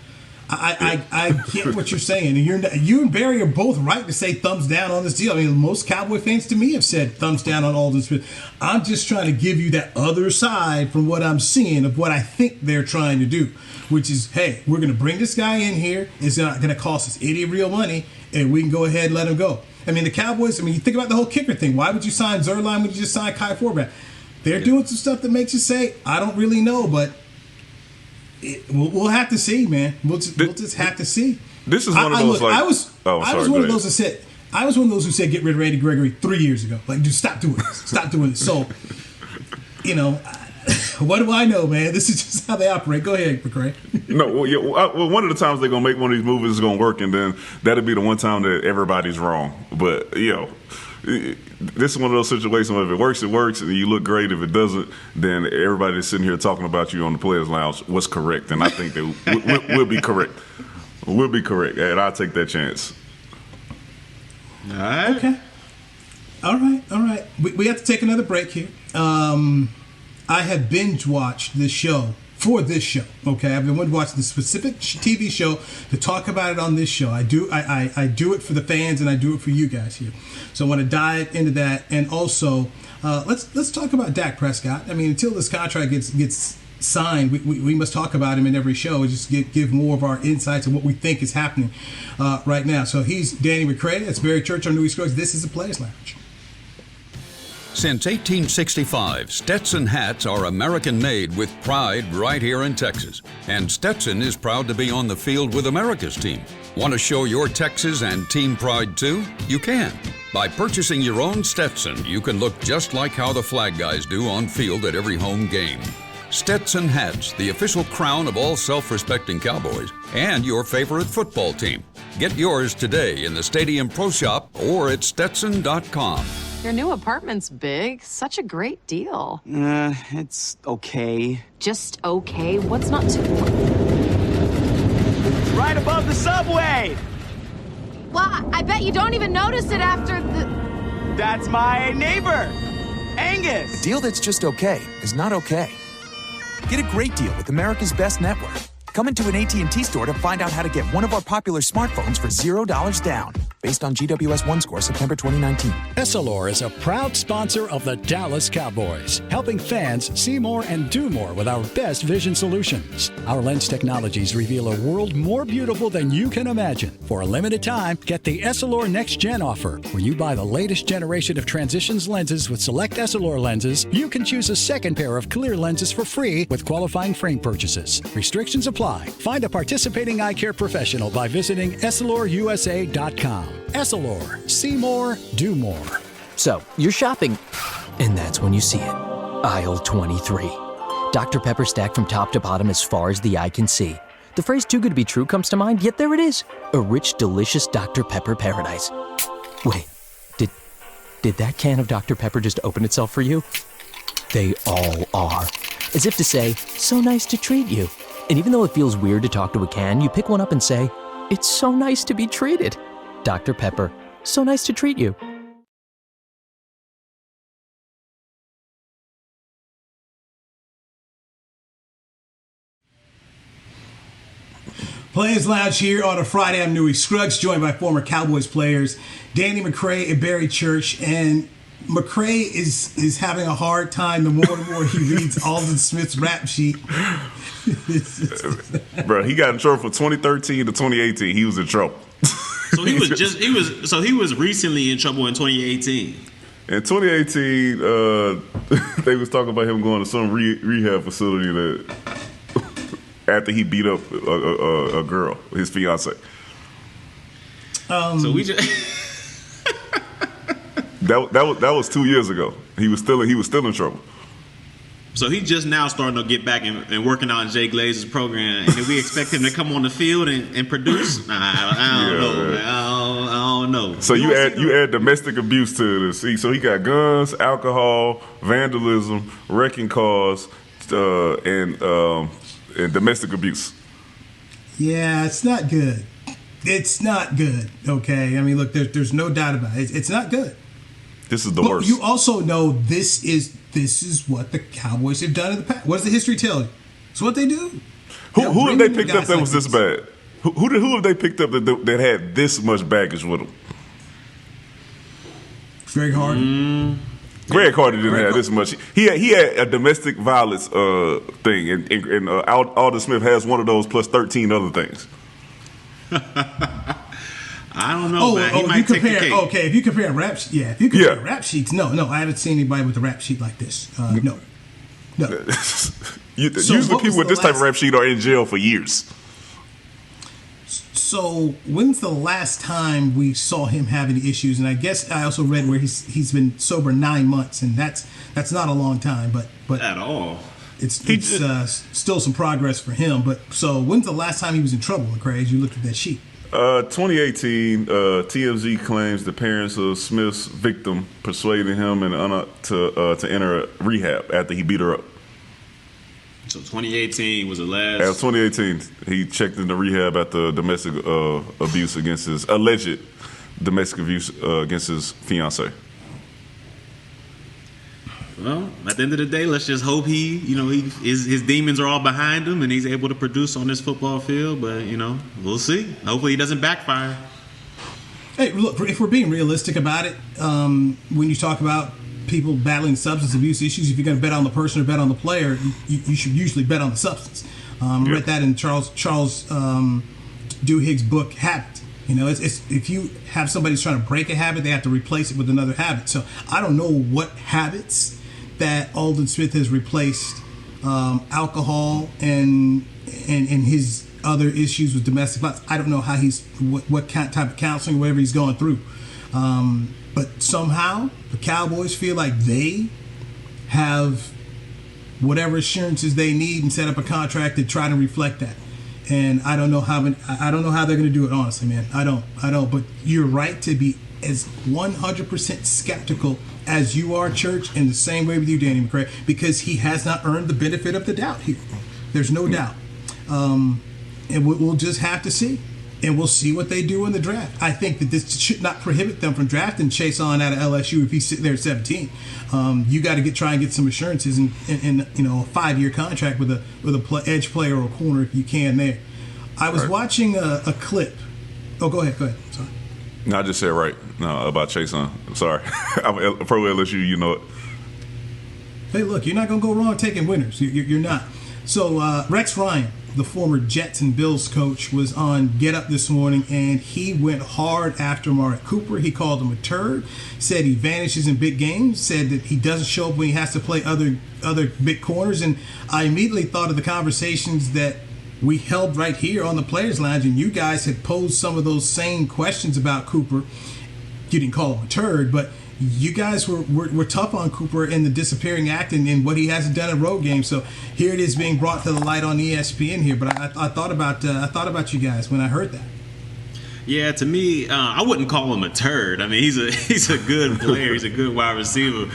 I get what you're saying, and you and Barry are both right to say thumbs down on this deal. I mean, most Cowboy fans to me have said thumbs down on Aldon Smith. I'm just trying to give you that other side from what I'm seeing of what I think they're trying to do, which is, hey, we're going to bring this guy in here. It's not going to cost us any real money, and we can go ahead and let him go. I mean, the Cowboys, you think about the whole kicker thing. Why would you sign Zerline when you just signed Kai Forbath? They're doing some stuff that makes you say, I don't really know, but we'll have to see, man. We'll just have to see. This is one of those. I was one of those who said get rid of Randy Gregory 3 years ago. Like, dude, stop doing this. Stop doing this. So, what do I know, man? This is just how they operate. Go ahead, McCray. No, one of the times they're gonna make one of these movies is gonna work, and then that'll be the one time that everybody's wrong. But this is one of those situations where if it works, it works, and you look great. If it doesn't, then everybody that's sitting here talking about you on the Players Lounge was correct, and I think that we'll be correct. We'll be correct, and I'll take that chance. All right. Okay. All right. We have to take another break here. I have binge watched this show for this show. Okay, I've been watching the specific TV show to talk about it on this show. I do it for the fans, and I do it for you guys here. So I want to dive into that, and also let's talk about Dak Prescott. I mean, until this contract gets signed, we must talk about him in every show. Just give more of our insights and what we think is happening right now. So he's Danny McCray. That's Barry Church on Newy Scruggs. This is the Players Lounge. Since 1865, Stetson hats are American-made with pride right here in Texas. And Stetson is proud to be on the field with America's team. Want to show your Texas and team pride too? You can. By purchasing your own Stetson, you can look just like how the flag guys do on field at every home game. Stetson hats, the official crown of all self-respecting Cowboys, and your favorite football team. Get yours today in the Stadium Pro Shop or at Stetson.com. Your new apartment's big. Such a great deal. It's okay. Just okay? What's not to... It's right above the subway! Well, I bet you don't even notice it after the... That's my neighbor, Angus! A deal that's just okay is not okay. Get a great deal with America's Best Network. Come into an AT&T store to find out how to get one of our popular smartphones for $0 down. Based on GWS 1 score, September 2019. Essilor is a proud sponsor of the Dallas Cowboys, helping fans see more and do more with our best vision solutions. Our lens technologies reveal a world more beautiful than you can imagine. For a limited time, get the Essilor Next Gen offer. When you buy the latest generation of Transitions lenses with select Essilor lenses, you can choose a second pair of clear lenses for free with qualifying frame purchases. Restrictions apply. Find a participating eye care professional by visiting EssilorUSA.com. Essilor. See more, do more. So, you're shopping, and that's when you see it. Aisle 23. Dr. Pepper stacked from top to bottom as far as the eye can see. The phrase too good to be true comes to mind, yet there it is. A rich, delicious Dr. Pepper paradise. Wait, did that can of Dr. Pepper just open itself for you? They all are. As if to say, so nice to treat you. And even though it feels weird to talk to a can, you pick one up and say, it's so nice to be treated. Dr. Pepper, so nice to treat you. Players Lounge here on a Friday. I'm Newy Scruggs, joined by former Cowboys players Danny McCray and Barry Church. And McCray is having a hard time the more and more he reads Aldon Smith's rap sheet. Bro, he got in trouble from 2013 to 2018. He was in trouble. So he was recently in trouble in 2018. In 2018, they was talking about him going to some rehab facility that after he beat up a girl, his fiance. So we just That was 2 years ago. He was still in trouble. So he's just now starting to get back and working on Jay Glazer's program. And did we expect him to come on the field and produce? I don't know, man. I don't know. So you add domestic abuse to this. So he got guns, alcohol, vandalism, wrecking cars, and domestic abuse. Yeah, it's not good. It's not good. Okay, I mean, look, there's no doubt about it. It's not good. This is the but worst. You also know this is what the Cowboys have done in the past. What does the history tell you? It's what they do. Who have they picked up that was this bad? Who have they picked up that had this much baggage with them? Greg Hardy. Greg Hardy didn't have this much. He had a domestic violence thing, and Aldon Smith has one of those plus 13 other things. I don't know, man. He might take the cake. Okay, if you compare rap sheets, no, I haven't seen anybody with a rap sheet like this. No. Usually people with this type of rap sheet are in jail for years. So when's the last time we saw him have any issues? And I guess I also read where he's been sober 9 months, and that's not a long time, but at all. It's still some progress for him. But so when's the last time he was in trouble, McCray? As you looked at that sheet. 2018, TMZ claims the parents of Smith's victim persuaded him to enter rehab after he beat her up. So 2018 was the last. As 2018, he checked into rehab after domestic abuse against his alleged domestic abuse against his fiance. Well, at the end of the day, let's just hope his demons are all behind him and he's able to produce on this football field. But we'll see. Hopefully, he doesn't backfire. Hey, look, if we're being realistic about it, when you talk about people battling substance abuse issues, if you're going to bet on the person or bet on the player, you should usually bet on the substance. I read that in Charles Duhigg's book, Habit. It's if you have somebody who's trying to break a habit, they have to replace it with another habit. So I don't know what habits that Aldon Smith has replaced alcohol and his other issues with domestic violence. I don't know how what type of counseling, whatever he's going through. But somehow the Cowboys feel like they have whatever assurances they need and set up a contract to try to reflect that. And I don't know how they're going to do it, honestly, man. I don't. But you're right to be as 100% skeptical as you are, Church, in the same way with you, Danny McCray, because he has not earned the benefit of the doubt here. There's no doubt. And we'll just have to see. And we'll see what they do in the draft. I think that this should not prohibit them from drafting Chase on out of LSU if he's sitting there at 17. You got to try and get some assurances in a 5-year contract with a edge player or a corner if you can there. I was watching a clip. Oh, go ahead. Sorry. No, I just said right. No, about Chase on. I'm sorry. I'm a pro LSU, you know it. Hey, look, you're not going to go wrong taking winners. You're not. So Rex Ryan, the former Jets and Bills coach, was on Get Up this morning, and he went hard after Amari Cooper. He called him a turd, said he vanishes in big games, said that he doesn't show up when he has to play other big corners. And I immediately thought of the conversations that we held right here on the Players Lounge, and you guys had posed some of those same questions about Cooper. You didn't call him a turd, but you guys were tough on Cooper in the disappearing act and what he hasn't done in road games. So here it is being brought to the light on ESPN here. But I thought about you guys when I heard that. Yeah, to me, I wouldn't call him a turd. I mean, he's a good player. He's a good wide receiver.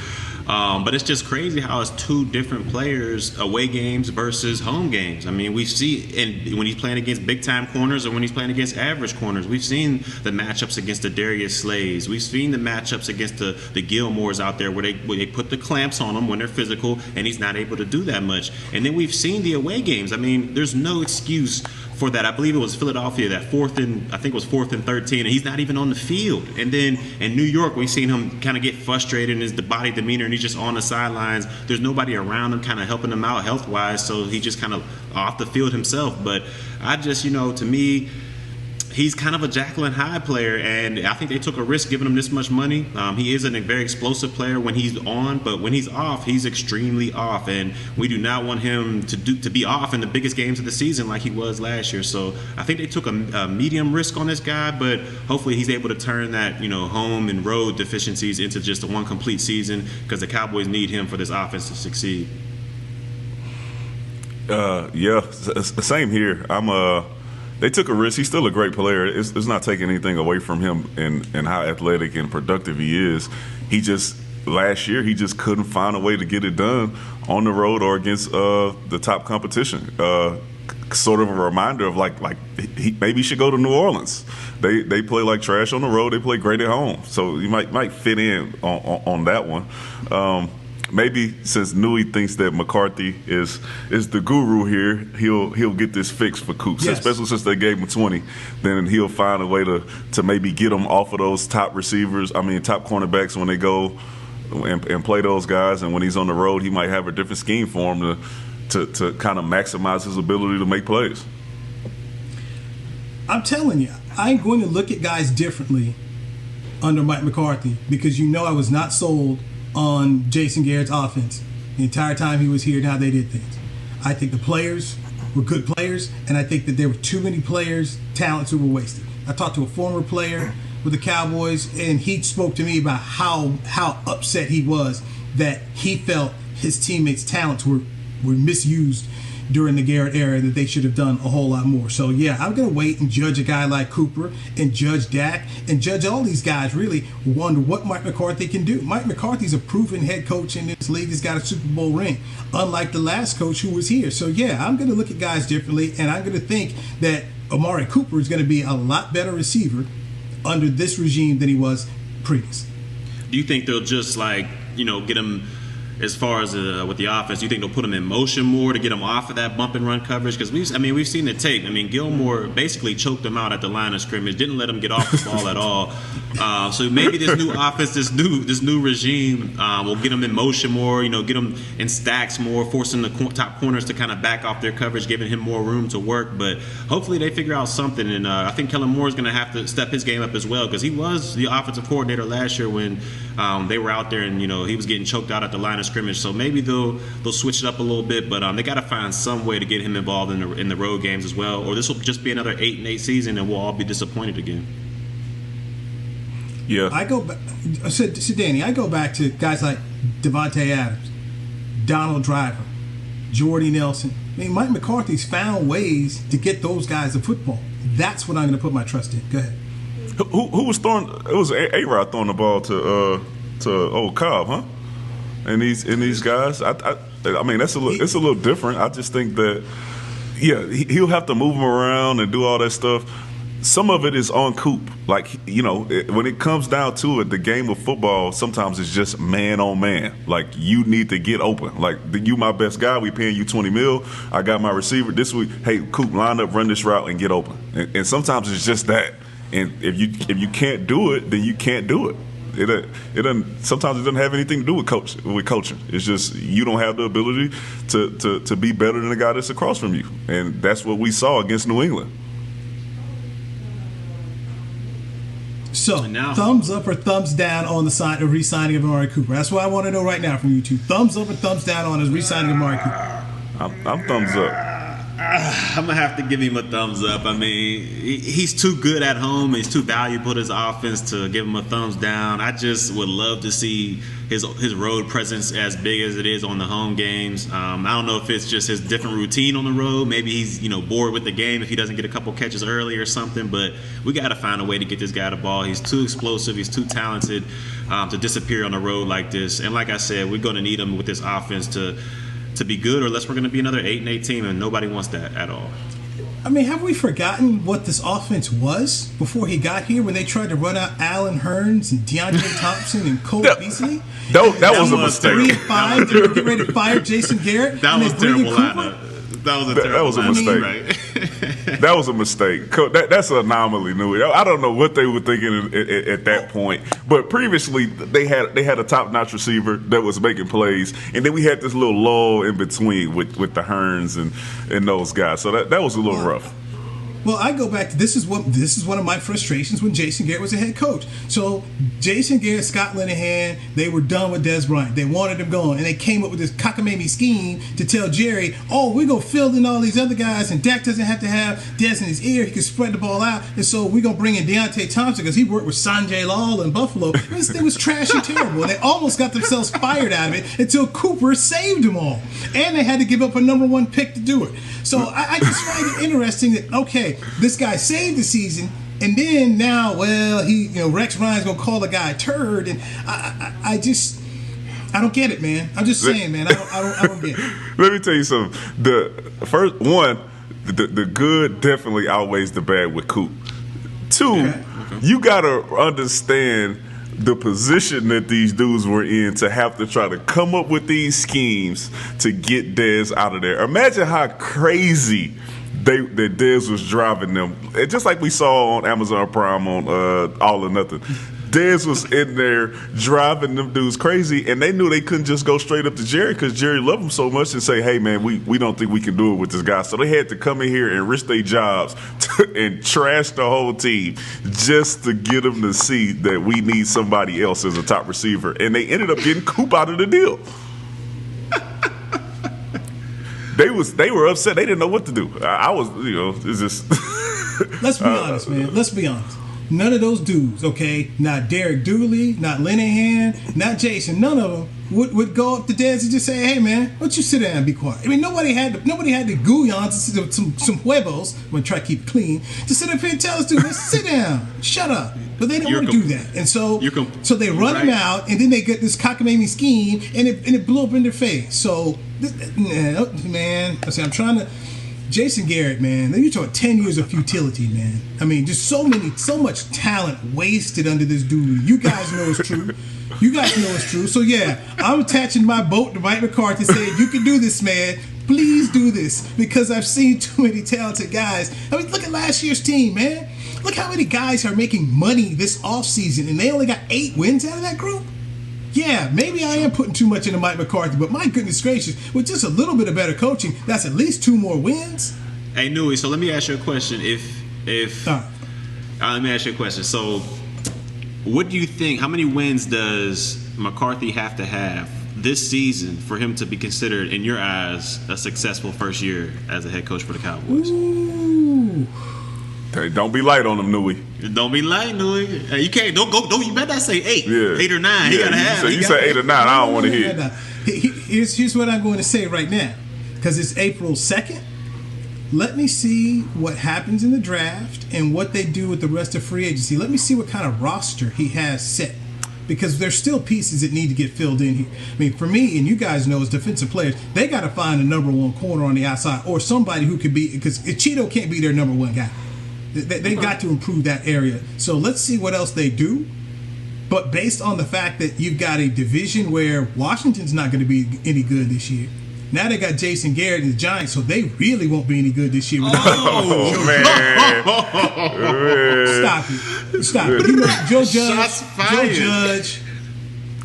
But it's just crazy how it's two different players, away games versus home games. I mean, we see, and when he's playing against big-time corners or when he's playing against average corners, we've seen the matchups against the Darius Slays. We've seen the matchups against the Gilmores out there where they put the clamps on him when they're physical, and he's not able to do that much. And then we've seen the away games. I mean, there's no excuse for that. I believe it was Philadelphia, that fourth and 13, and he's not even on the field. And then in New York, we've seen him kind of get frustrated in his body demeanor, and he's just on the sidelines. There's nobody around him kind of helping him out health-wise, so he just kind of off the field himself. But I just, to me, he's kind of a Jekyll and Hyde player, and I think they took a risk giving him this much money. He is a very explosive player when he's on, but when he's off, he's extremely off, and we do not want him to be off in the biggest games of the season like he was last year. So I think they took a medium risk on this guy, but hopefully he's able to turn that home and road deficiencies into just a one complete season, because the Cowboys need him for this offense to succeed. Same here. They took a risk. He's still a great player. It's not taking anything away from him and how athletic and productive he is. He just last year he just couldn't find a way to get it done on the road or against the top competition. Sort of a reminder of he maybe should go to New Orleans. They play like trash on the road. They play great at home. So you might fit in on that one. Maybe since Newy thinks that McCarthy is the guru here, he'll get this fixed for Coops, yes. Especially since they gave him 20. Then he'll find a way to maybe get him off of those top cornerbacks when they go and play those guys. And when he's on the road, he might have a different scheme for him to kind of maximize his ability to make plays. I'm telling you, I'm going to look at guys differently under Mike McCarthy, because I was not sold on Jason Garrett's offense the entire time he was here and how they did things. I think the players were good players, and I think that there were too many talents who were wasted. I talked to a former player with the Cowboys, and he spoke to me about how upset he was that he felt his teammates' talents were misused during the Garrett era, that they should have done a whole lot more. So yeah, I'm going to wait and judge a guy like Cooper and judge Dak and judge all these guys, really wonder what Mike McCarthy can do. Mike McCarthy's a proven head coach in this league. He's got a Super Bowl ring, unlike the last coach who was here. So yeah, I'm going to look at guys differently, and I'm going to think that Amari Cooper is going to be a lot better receiver under this regime than he was previous. Do you think they'll just get him, as far as with the offense, do you think they'll put him in motion more to get him off of that bump and run coverage? Because we've seen the tape. Gilmore basically choked him out at the line of scrimmage, didn't let him get off the ball at all. So maybe this new offense, this new regime will get him in motion more, get him in stacks more, forcing the top corners to kind of back off their coverage, giving him more room to work. But hopefully they figure out something. And I think Kellen Moore is going to have to step his game up as well, because he was the offensive coordinator last year when they were out there and, he was getting choked out at the line of scrimmage. So maybe they'll switch it up a little bit, but they got to find some way to get him involved in the road games as well, or this will just be another 8-8 season and we'll all be disappointed again. Yeah, I go back. So Danny, I go back to guys like Devontae Adams, Donald Driver, Jordy Nelson. Mike McCarthy's found ways to get those guys the football. That's what I'm going to put my trust in. Go ahead. Who was throwing? It was A-Rod throwing the ball to old Cobb, huh? And these guys, I mean, it's a little different. I just think that, yeah, he'll have to move them around and do all that stuff. Some of it is on Coop. When it comes down to it, the game of football sometimes is just man on man. You need to get open. You my best guy. We paying you $20 million. I got my receiver this week. Hey, Coop, line up, run this route, and get open. And sometimes it's just that. And if you can't do it, then you can't do it. Sometimes it doesn't have anything to do with coaching. It's just you don't have the ability to be better than the guy that's across from you, and that's what we saw against New England. So, thumbs up or thumbs down on the re-signing of Amari Cooper? That's what I want to know right now from you two. Thumbs up or thumbs down on his re-signing of Amari Cooper? I'm thumbs up. I'm going to have to give him a thumbs up. He's too good at home. He's too valuable to his offense to give him a thumbs down. I just would love to see his road presence as big as it is on the home games. I don't know if it's just his different routine on the road. Maybe he's bored with the game if he doesn't get a couple catches early or something. But we got to find a way to get this guy the ball. He's too explosive. He's too talented to disappear on the road like this. And like I said, we're going to need him with this offense to be good, or else we're going to be another 8-8 team, and nobody wants that at all. Have we forgotten what this offense was before he got here when they tried to run out Allen Hurns and DeAndre Thompson and Cole Beasley? That was a mistake. 3-5 to get ready to fire Jason Garrett. That was terrible lineup. That was a mistake. Right? That was a mistake. That's an anomaly, Newy. I don't know what they were thinking at that point. But previously, they had a top-notch receiver that was making plays, and then we had this little lull in between with the Hearns and those guys. So that was a little rough. Well, I go back to this is one of my frustrations when Jason Garrett was a head coach. So Jason Garrett, Scott Linehan, they were done with Des Bryant. They wanted him going, and they came up with this cockamamie scheme to tell Jerry, "Oh, we're gonna fill in all these other guys, and Dak doesn't have to have Des in his ear. He can spread the ball out, and so we're gonna bring in Deontay Thompson because he worked with Sanjay Lal in Buffalo." This thing was trash and terrible, and they almost got themselves fired out of it until Cooper saved them all, and they had to give up a number 1 pick to do it. So I just find it interesting that, okay, this guy saved the season, and then now, well, Rex Ryan's gonna call the guy a turd, and I don't get it, man. I'm just saying, man, I don't get it. Let me tell you something. The first one, the good definitely outweighs the bad with Coop. 2, you gotta understand the position that these dudes were in to have to try to come up with these schemes to get Dez out of there. Imagine how crazy that Dez was driving them. And just like we saw on Amazon Prime on All or Nothing. Dez was in there driving them dudes crazy, and they knew they couldn't just go straight up to Jerry because Jerry loved them so much and say, "Hey, man, we don't think we can do it with this guy." So they had to come in here and risk their jobs and trash the whole team just to get them to see that we need somebody else as a top receiver. And they ended up getting Coop out of the deal. They were upset. They didn't know what to do. I was, it's just. Let's be honest, man. Let's be honest. None of those dudes, okay, not Derek Dooley, not Linehan, not Jason, none of them would go up to Dez and just say, "Hey, man, why don't you sit down and be quiet?" I mean, nobody had the gouillons, some huevos, I'm going to try to keep it clean, to sit up here and tell us, dude, let's sit down, shut up. But they didn't want to do that. And so they run him out, and then they get this cockamamie scheme, and it blew up in their face. So, man, I'm trying to... Jason Garrett, man, you're talking 10 years of futility, man. I mean, just so much talent wasted under this dude. You guys know it's true. So, yeah, I'm attaching my boat to Mike McCarthy saying, "You can do this, man. Please do this." Because I've seen too many talented guys. I mean, look at last year's team, man. Look how many guys are making money this offseason, and they only got 8 wins out of that group. Yeah, maybe I am putting too much into Mike McCarthy, but my goodness gracious, with just a little bit of better coaching, that's at least 2 more wins. Hey, Newy, so let me ask you a question. Let me ask you a question. So, what do you think? How many wins does McCarthy have to have this season for him to be considered, in your eyes, a successful first year as a head coach for the Cowboys? Ooh. Hey, don't be light on them, Newy. Don't be light, Newy. Hey, you can't. Don't. You better not say 8. Yeah. 8 or 9. Yeah, He gotta have. You say 8 or 9. I don't want to hear. Here's what I'm going to say right now, because it's April 2nd. Let me see what happens in the draft and what they do with the rest of free agency. Let me see what kind of roster he has set, because there's still pieces that need to get filled in here. I mean, for me, and you guys know, as defensive players, they got to find a number 1 corner on the outside, or somebody who could be, because Cheeto can't be their number 1 guy. They got to improve that area. So let's see what else they do. But based on the fact that you've got a division where Washington's not going to be any good this year. Now they got Jason Garrett and the Giants, so they really won't be any good this year. Stop it. You know,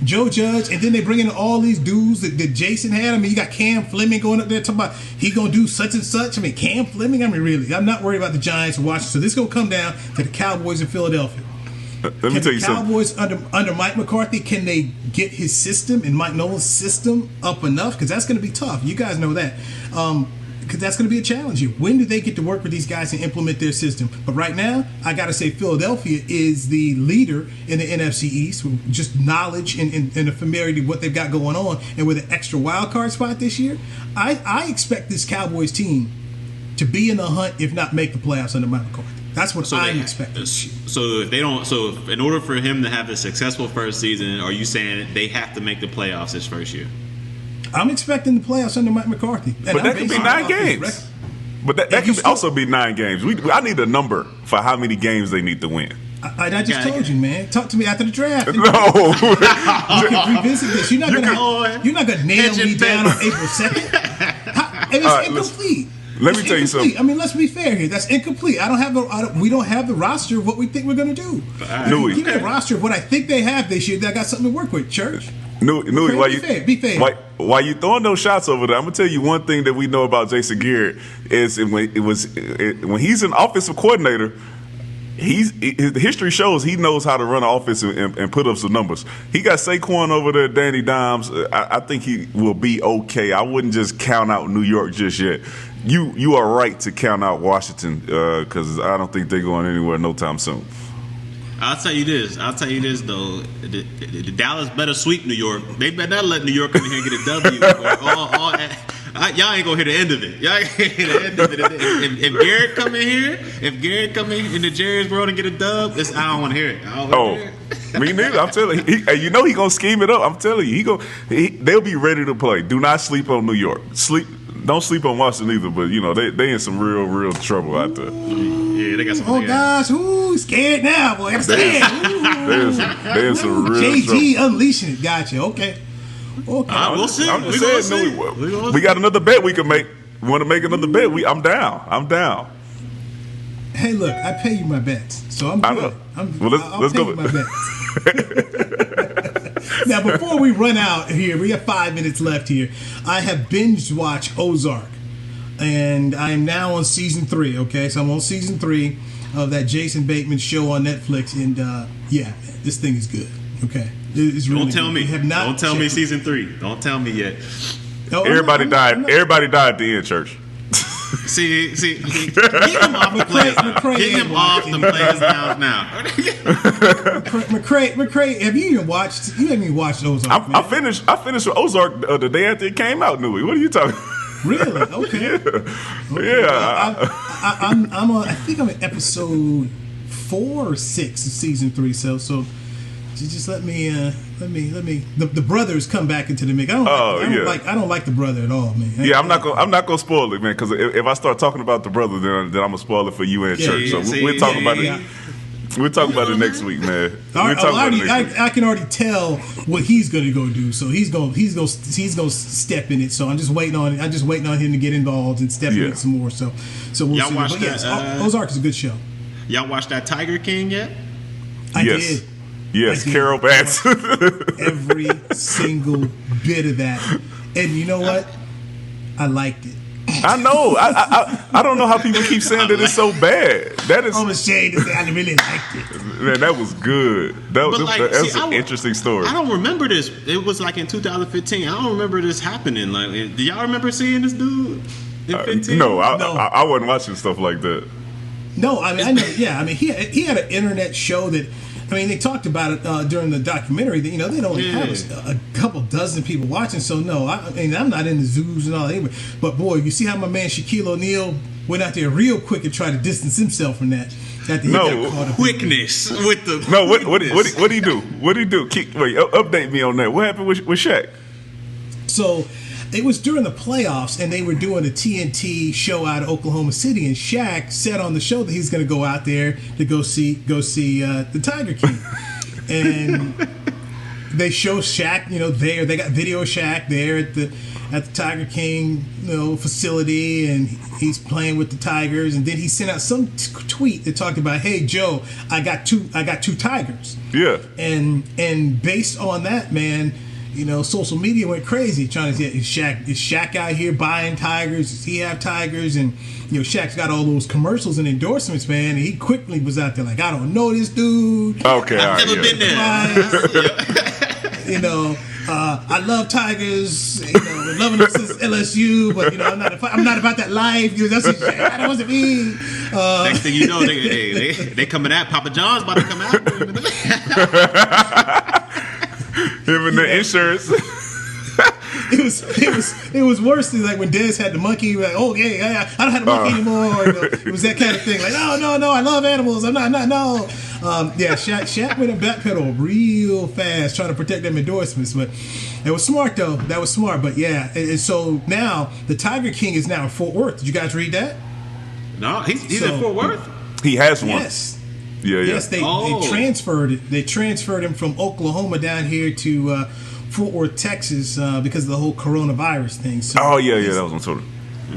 Joe Judge, and then they bring in all these dudes that Jason had. I mean, you got Cam Fleming going up there talking about he gonna do such and such. I mean, Cam Fleming. I mean, really, I'm not worried about the Giants or Washington. So this is gonna come down to the Cowboys in Philadelphia. Let me tell you something. Cowboys under Mike McCarthy, can they get his system and Mike Nolan's system up enough? Because that's going to be tough. You guys know that. Because that's going to be a challenge here. When do they get to work with these guys and implement their system? But right now, I got to say Philadelphia is the leader in the NFC East with just knowledge and the familiarity of what they've got going on. And with an extra wild card spot this year, I expect this Cowboys team to be in the hunt, if not make the playoffs under Mike McCarthy. That's what I'm expecting. So if they don't, in order for him to have a successful first season, are you saying they have to make the playoffs this first year? I'm expecting the playoffs under Mike McCarthy. But that could be 9 games. But that could also be 9 games. I need a number for how many games they need to win. I just told you, man. Talk to me after the draft. No, you can revisit this. You're not gonna nail me down on April 2nd. It's incomplete. Let me tell you something. I mean, let's be fair here. That's incomplete. We don't have the roster of what we think we're going to do. Give me a roster of what I think they have this year. That I got something to work with, Church. Newy, Be fair. While you throwing those shots over there, I'm gonna tell you one thing that we know about Jason Garrett is when he's an offensive coordinator, his history shows he knows how to run an offense and put up some numbers. He got Saquon over there, Danny Dimes. I think he will be okay. I wouldn't just count out New York just yet. You are right to count out Washington because I don't think they're going anywhere no time soon. I'll tell you this though. The Dallas better sweep New York. They better not let New York come in here and get a W. Y'all ain't gonna hear the end of it. Y'all ain't gonna hear the end of it. If Garrett come in here, in the Jerry's world and get a dub, I don't want to hear it. Me neither. I'm telling you. He gonna scheme it up. I'm telling you. They'll be ready to play. Do not sleep on New York. Don't sleep on Washington either. But they in some real trouble out there. Yeah, they got some. Oh gosh, scared now, boy. I'm scared. They're in some real JG trouble. unleashing it. Gotcha. Okay. We'll see. I'm just saying, we got another bet we can make. We want to make another bet? I'm down. Hey, look, I pay you my bets, so I'm good. Let's go. You my bets. Now, before we run out here, we have 5 minutes left here. I have binge watched Ozark, and I am now on season 3. Okay, so I'm on season 3 of that Jason Bateman show on Netflix, and this thing is good. Okay. Don't tell me. Don't tell me season 3. Don't tell me yet. Everybody died. Everybody died at the end, church. See, get him off the players. Get him off the players now. McCray, have you even watched? You haven't even watched Ozark. I finished with Ozark the day after it came out. Newy, what are you talking? Really? Okay. Yeah. I'm on. I think I'm at episode 4 or 6 of season 3. So just let me. The brothers come back into the mix. I don't like the brother at all, man. I'm not gonna spoil it, man. Because if I start talking about the brother, then I'm gonna spoil it for you and church. So we'll talk about it. We'll talk about it next week, man. I can already tell what he's going to go do. So he's going to step in it. So I'm just waiting on him to get involved and step in it some more. So we'll y'all see. Watched that, Ozark is a good show. Y'all watched that Tiger King yet? I did. Yes, Carol Baskin. Every single bit of that. And you know what? I liked it. I know. I don't know how people keep saying that it's so bad. That is. I'm ashamed to say I really liked it. Man, that was good. That's an interesting story. I don't remember this. It was like in 2015. I don't remember this happening. Like, do y'all remember seeing this dude in 15? No, I wasn't watching stuff like that. No, I know. Yeah, I mean, he had an internet show that. I mean, they talked about it during the documentary. That they only have a couple dozen people watching. So no, I'm not in the zoos and all that. Anyway. But boy, you see how my man Shaquille O'Neal went out there real quick and tried to distance himself from that. Quickness with the. No, what did he do? What did he do? Update me on that. What happened with Shaq? So. It was during the playoffs, and they were doing a TNT show out of Oklahoma City, and Shaq said on the show that he's going to go out there to go see the Tiger King, and they show Shaq, there. They got video of Shaq there at the Tiger King, facility, and he's playing with the Tigers, and then he sent out some tweet that talked about, "Hey Joe, I got two Tigers." Yeah, and based on that, man. Social media went crazy trying to say, is Shaq out here buying tigers? Does he have tigers? And, Shaq's got all those commercials and endorsements, man. And he quickly was out there like, I don't know this dude. Okay, I've never been there. I love tigers. Been loving them since LSU, but I'm not about that life. That wasn't me. Next thing you know, they coming out. Papa John's about to come out. Him and the insurance. It was worse than like when Dez had the monkey. He was like, oh yeah, I don't have the monkey anymore. It was that kind of thing. Like, no, I love animals. I'm not. No. Shaq went and backpedal real fast trying to protect them endorsements, but it was smart though. That was smart. But yeah, and so now the Tiger King is now in Fort Worth. Did you guys read that? No, he's in Fort Worth. He has one. Yes. Yeah. Yes, they transferred it. They transferred him from Oklahoma down here to Fort Worth, Texas, because of the whole coronavirus thing. So that was on Twitter.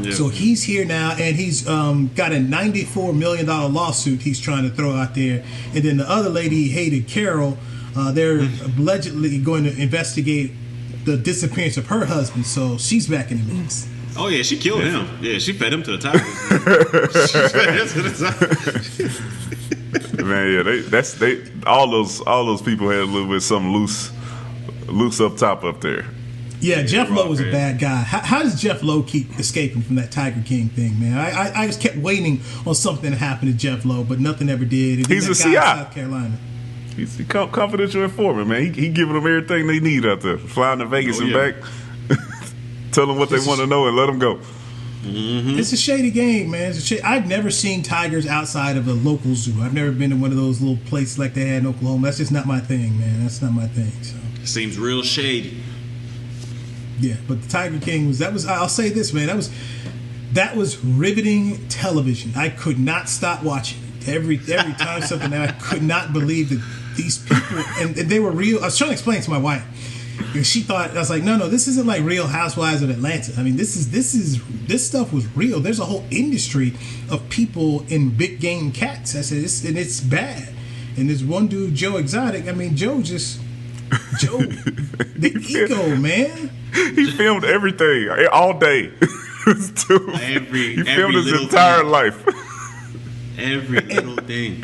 Yeah. So he's here now, and he's got a $94 million lawsuit he's trying to throw out there. And then the other lady he hated, Carol, They're allegedly going to investigate the disappearance of her husband, so she's back in the mix. Oh yeah, she killed him. Yeah, she fed him to the tigers. She fed him to the tigers. Man, all those people had a little bit something loose up top up there. Yeah, Jeff Lowe was a bad guy. How does Jeff Lowe keep escaping from that Tiger King thing, man? I just kept waiting on something to happen to Jeff Lowe, but nothing ever did. He's a CI. South Carolina. He's a confidential informant, man. He giving them everything they need out there. Flying to Vegas and back. Tell them what they want to know and let them go. Mm-hmm. It's a shady game, man. I've never seen tigers outside of a local zoo. I've never been to one of those little places like they had in Oklahoma. That's just not my thing, man. That's not my thing. So. It seems real shady. Yeah, but the Tiger King I'll say this, man, that was riveting television. I could not stop watching it. Every time something that I could not believe that these people, and they were real. I was trying to explain to my wife, because she thought, I was like, no, this isn't like Real Housewives of Atlanta. I mean, this stuff was real. There's a whole industry of people in big game cats. I said, it's bad. And this one dude, Joe Exotic, I mean, Joe, the ego, man. He filmed everything all day. He filmed his entire life. Every little thing.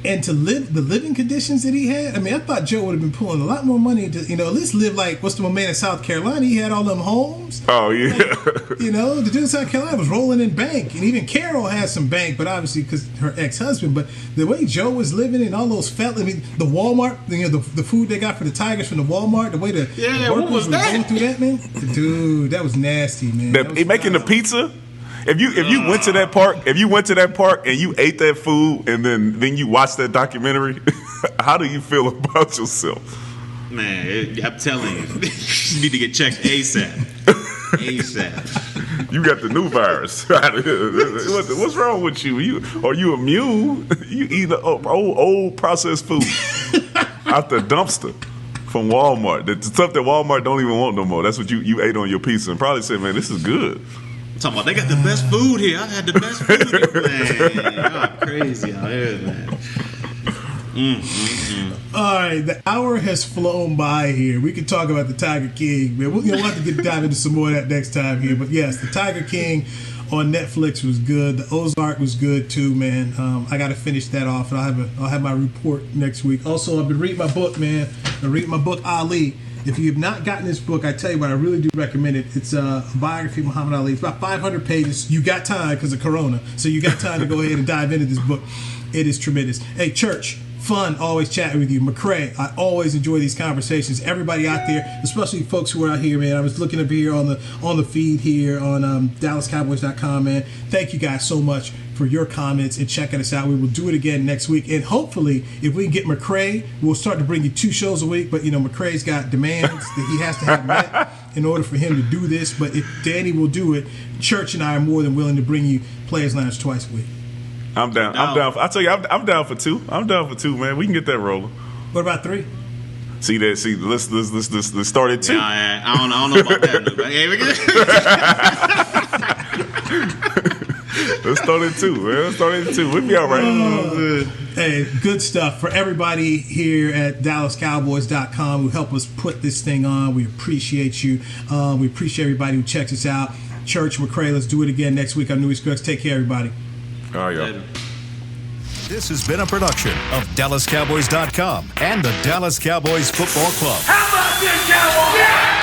And to live the living conditions that he had, I mean, I thought Joe would have been pulling a lot more money to, at least live like, what's the man in South Carolina? He had all them homes. Oh, yeah. Like, the dude in South Carolina was rolling in bank. And even Carol had some bank, but obviously because her ex-husband. But the way Joe was living and all those the Walmart, the food they got for the Tigers from the Walmart, the way the workers were going through that, man. Dude, that was nasty, man. Making the pizza? If you went to that park and you ate that food and then you watched that documentary, how do you feel about yourself? Man, I'm telling you, you need to get checked ASAP. ASAP. You got the new virus. What's wrong with you? Are you immune? You eat old processed food out the dumpster from Walmart. The stuff that Walmart don't even want no more. That's what you ate on your pizza and probably said, man, this is good. Talking about they got the best food here. I had the best food here, man. Y'all crazy out here, man. All right, the hour has flown by here. We can talk about the Tiger King, man. We'll have to dive into some more of that next time here. But yes, the Tiger King on Netflix was good. The Ozark was good too, man. I got to finish that off, and I'll have my report next week. Also, I've been reading my book, man. I'm reading my book, Ali. If you have not gotten this book, I tell you what, I really do recommend it. It's a biography of Muhammad Ali. It's about 500 pages. You got time because of Corona, so you got time to go ahead and dive into this book. It is tremendous. Hey, Church, fun always chatting with you. McCray, I always enjoy these conversations. Everybody out there, especially folks who are out here, man. I was looking up here on the feed here on DallasCowboys.com, man. Thank you guys so much for your comments and checking us out. We will do it again next week. And hopefully, if we can get McCray, we'll start to bring you 2 shows a week. But, McCray's got demands that he has to have met in order for him to do this. But if Danny will do it, Church and I are more than willing to bring you Players Lounge twice a week. I'm down. I'll tell you, I'm down for 2. I'm down for 2, man. We can get that rolling. What about 3? See, let's start at 2. Nah, I don't know about that. Let's start at 2, man. Let's start at 2. We'll be all right. Hey, good stuff for everybody here at DallasCowboys.com who help us put this thing on. We appreciate you. We appreciate everybody who checks us out. Church, McCray, let's do it again next week on Newy Scruggs. Take care, everybody. All right, y'all. This has been a production of DallasCowboys.com and the Dallas Cowboys Football Club. How about this, Cowboys? Yeah!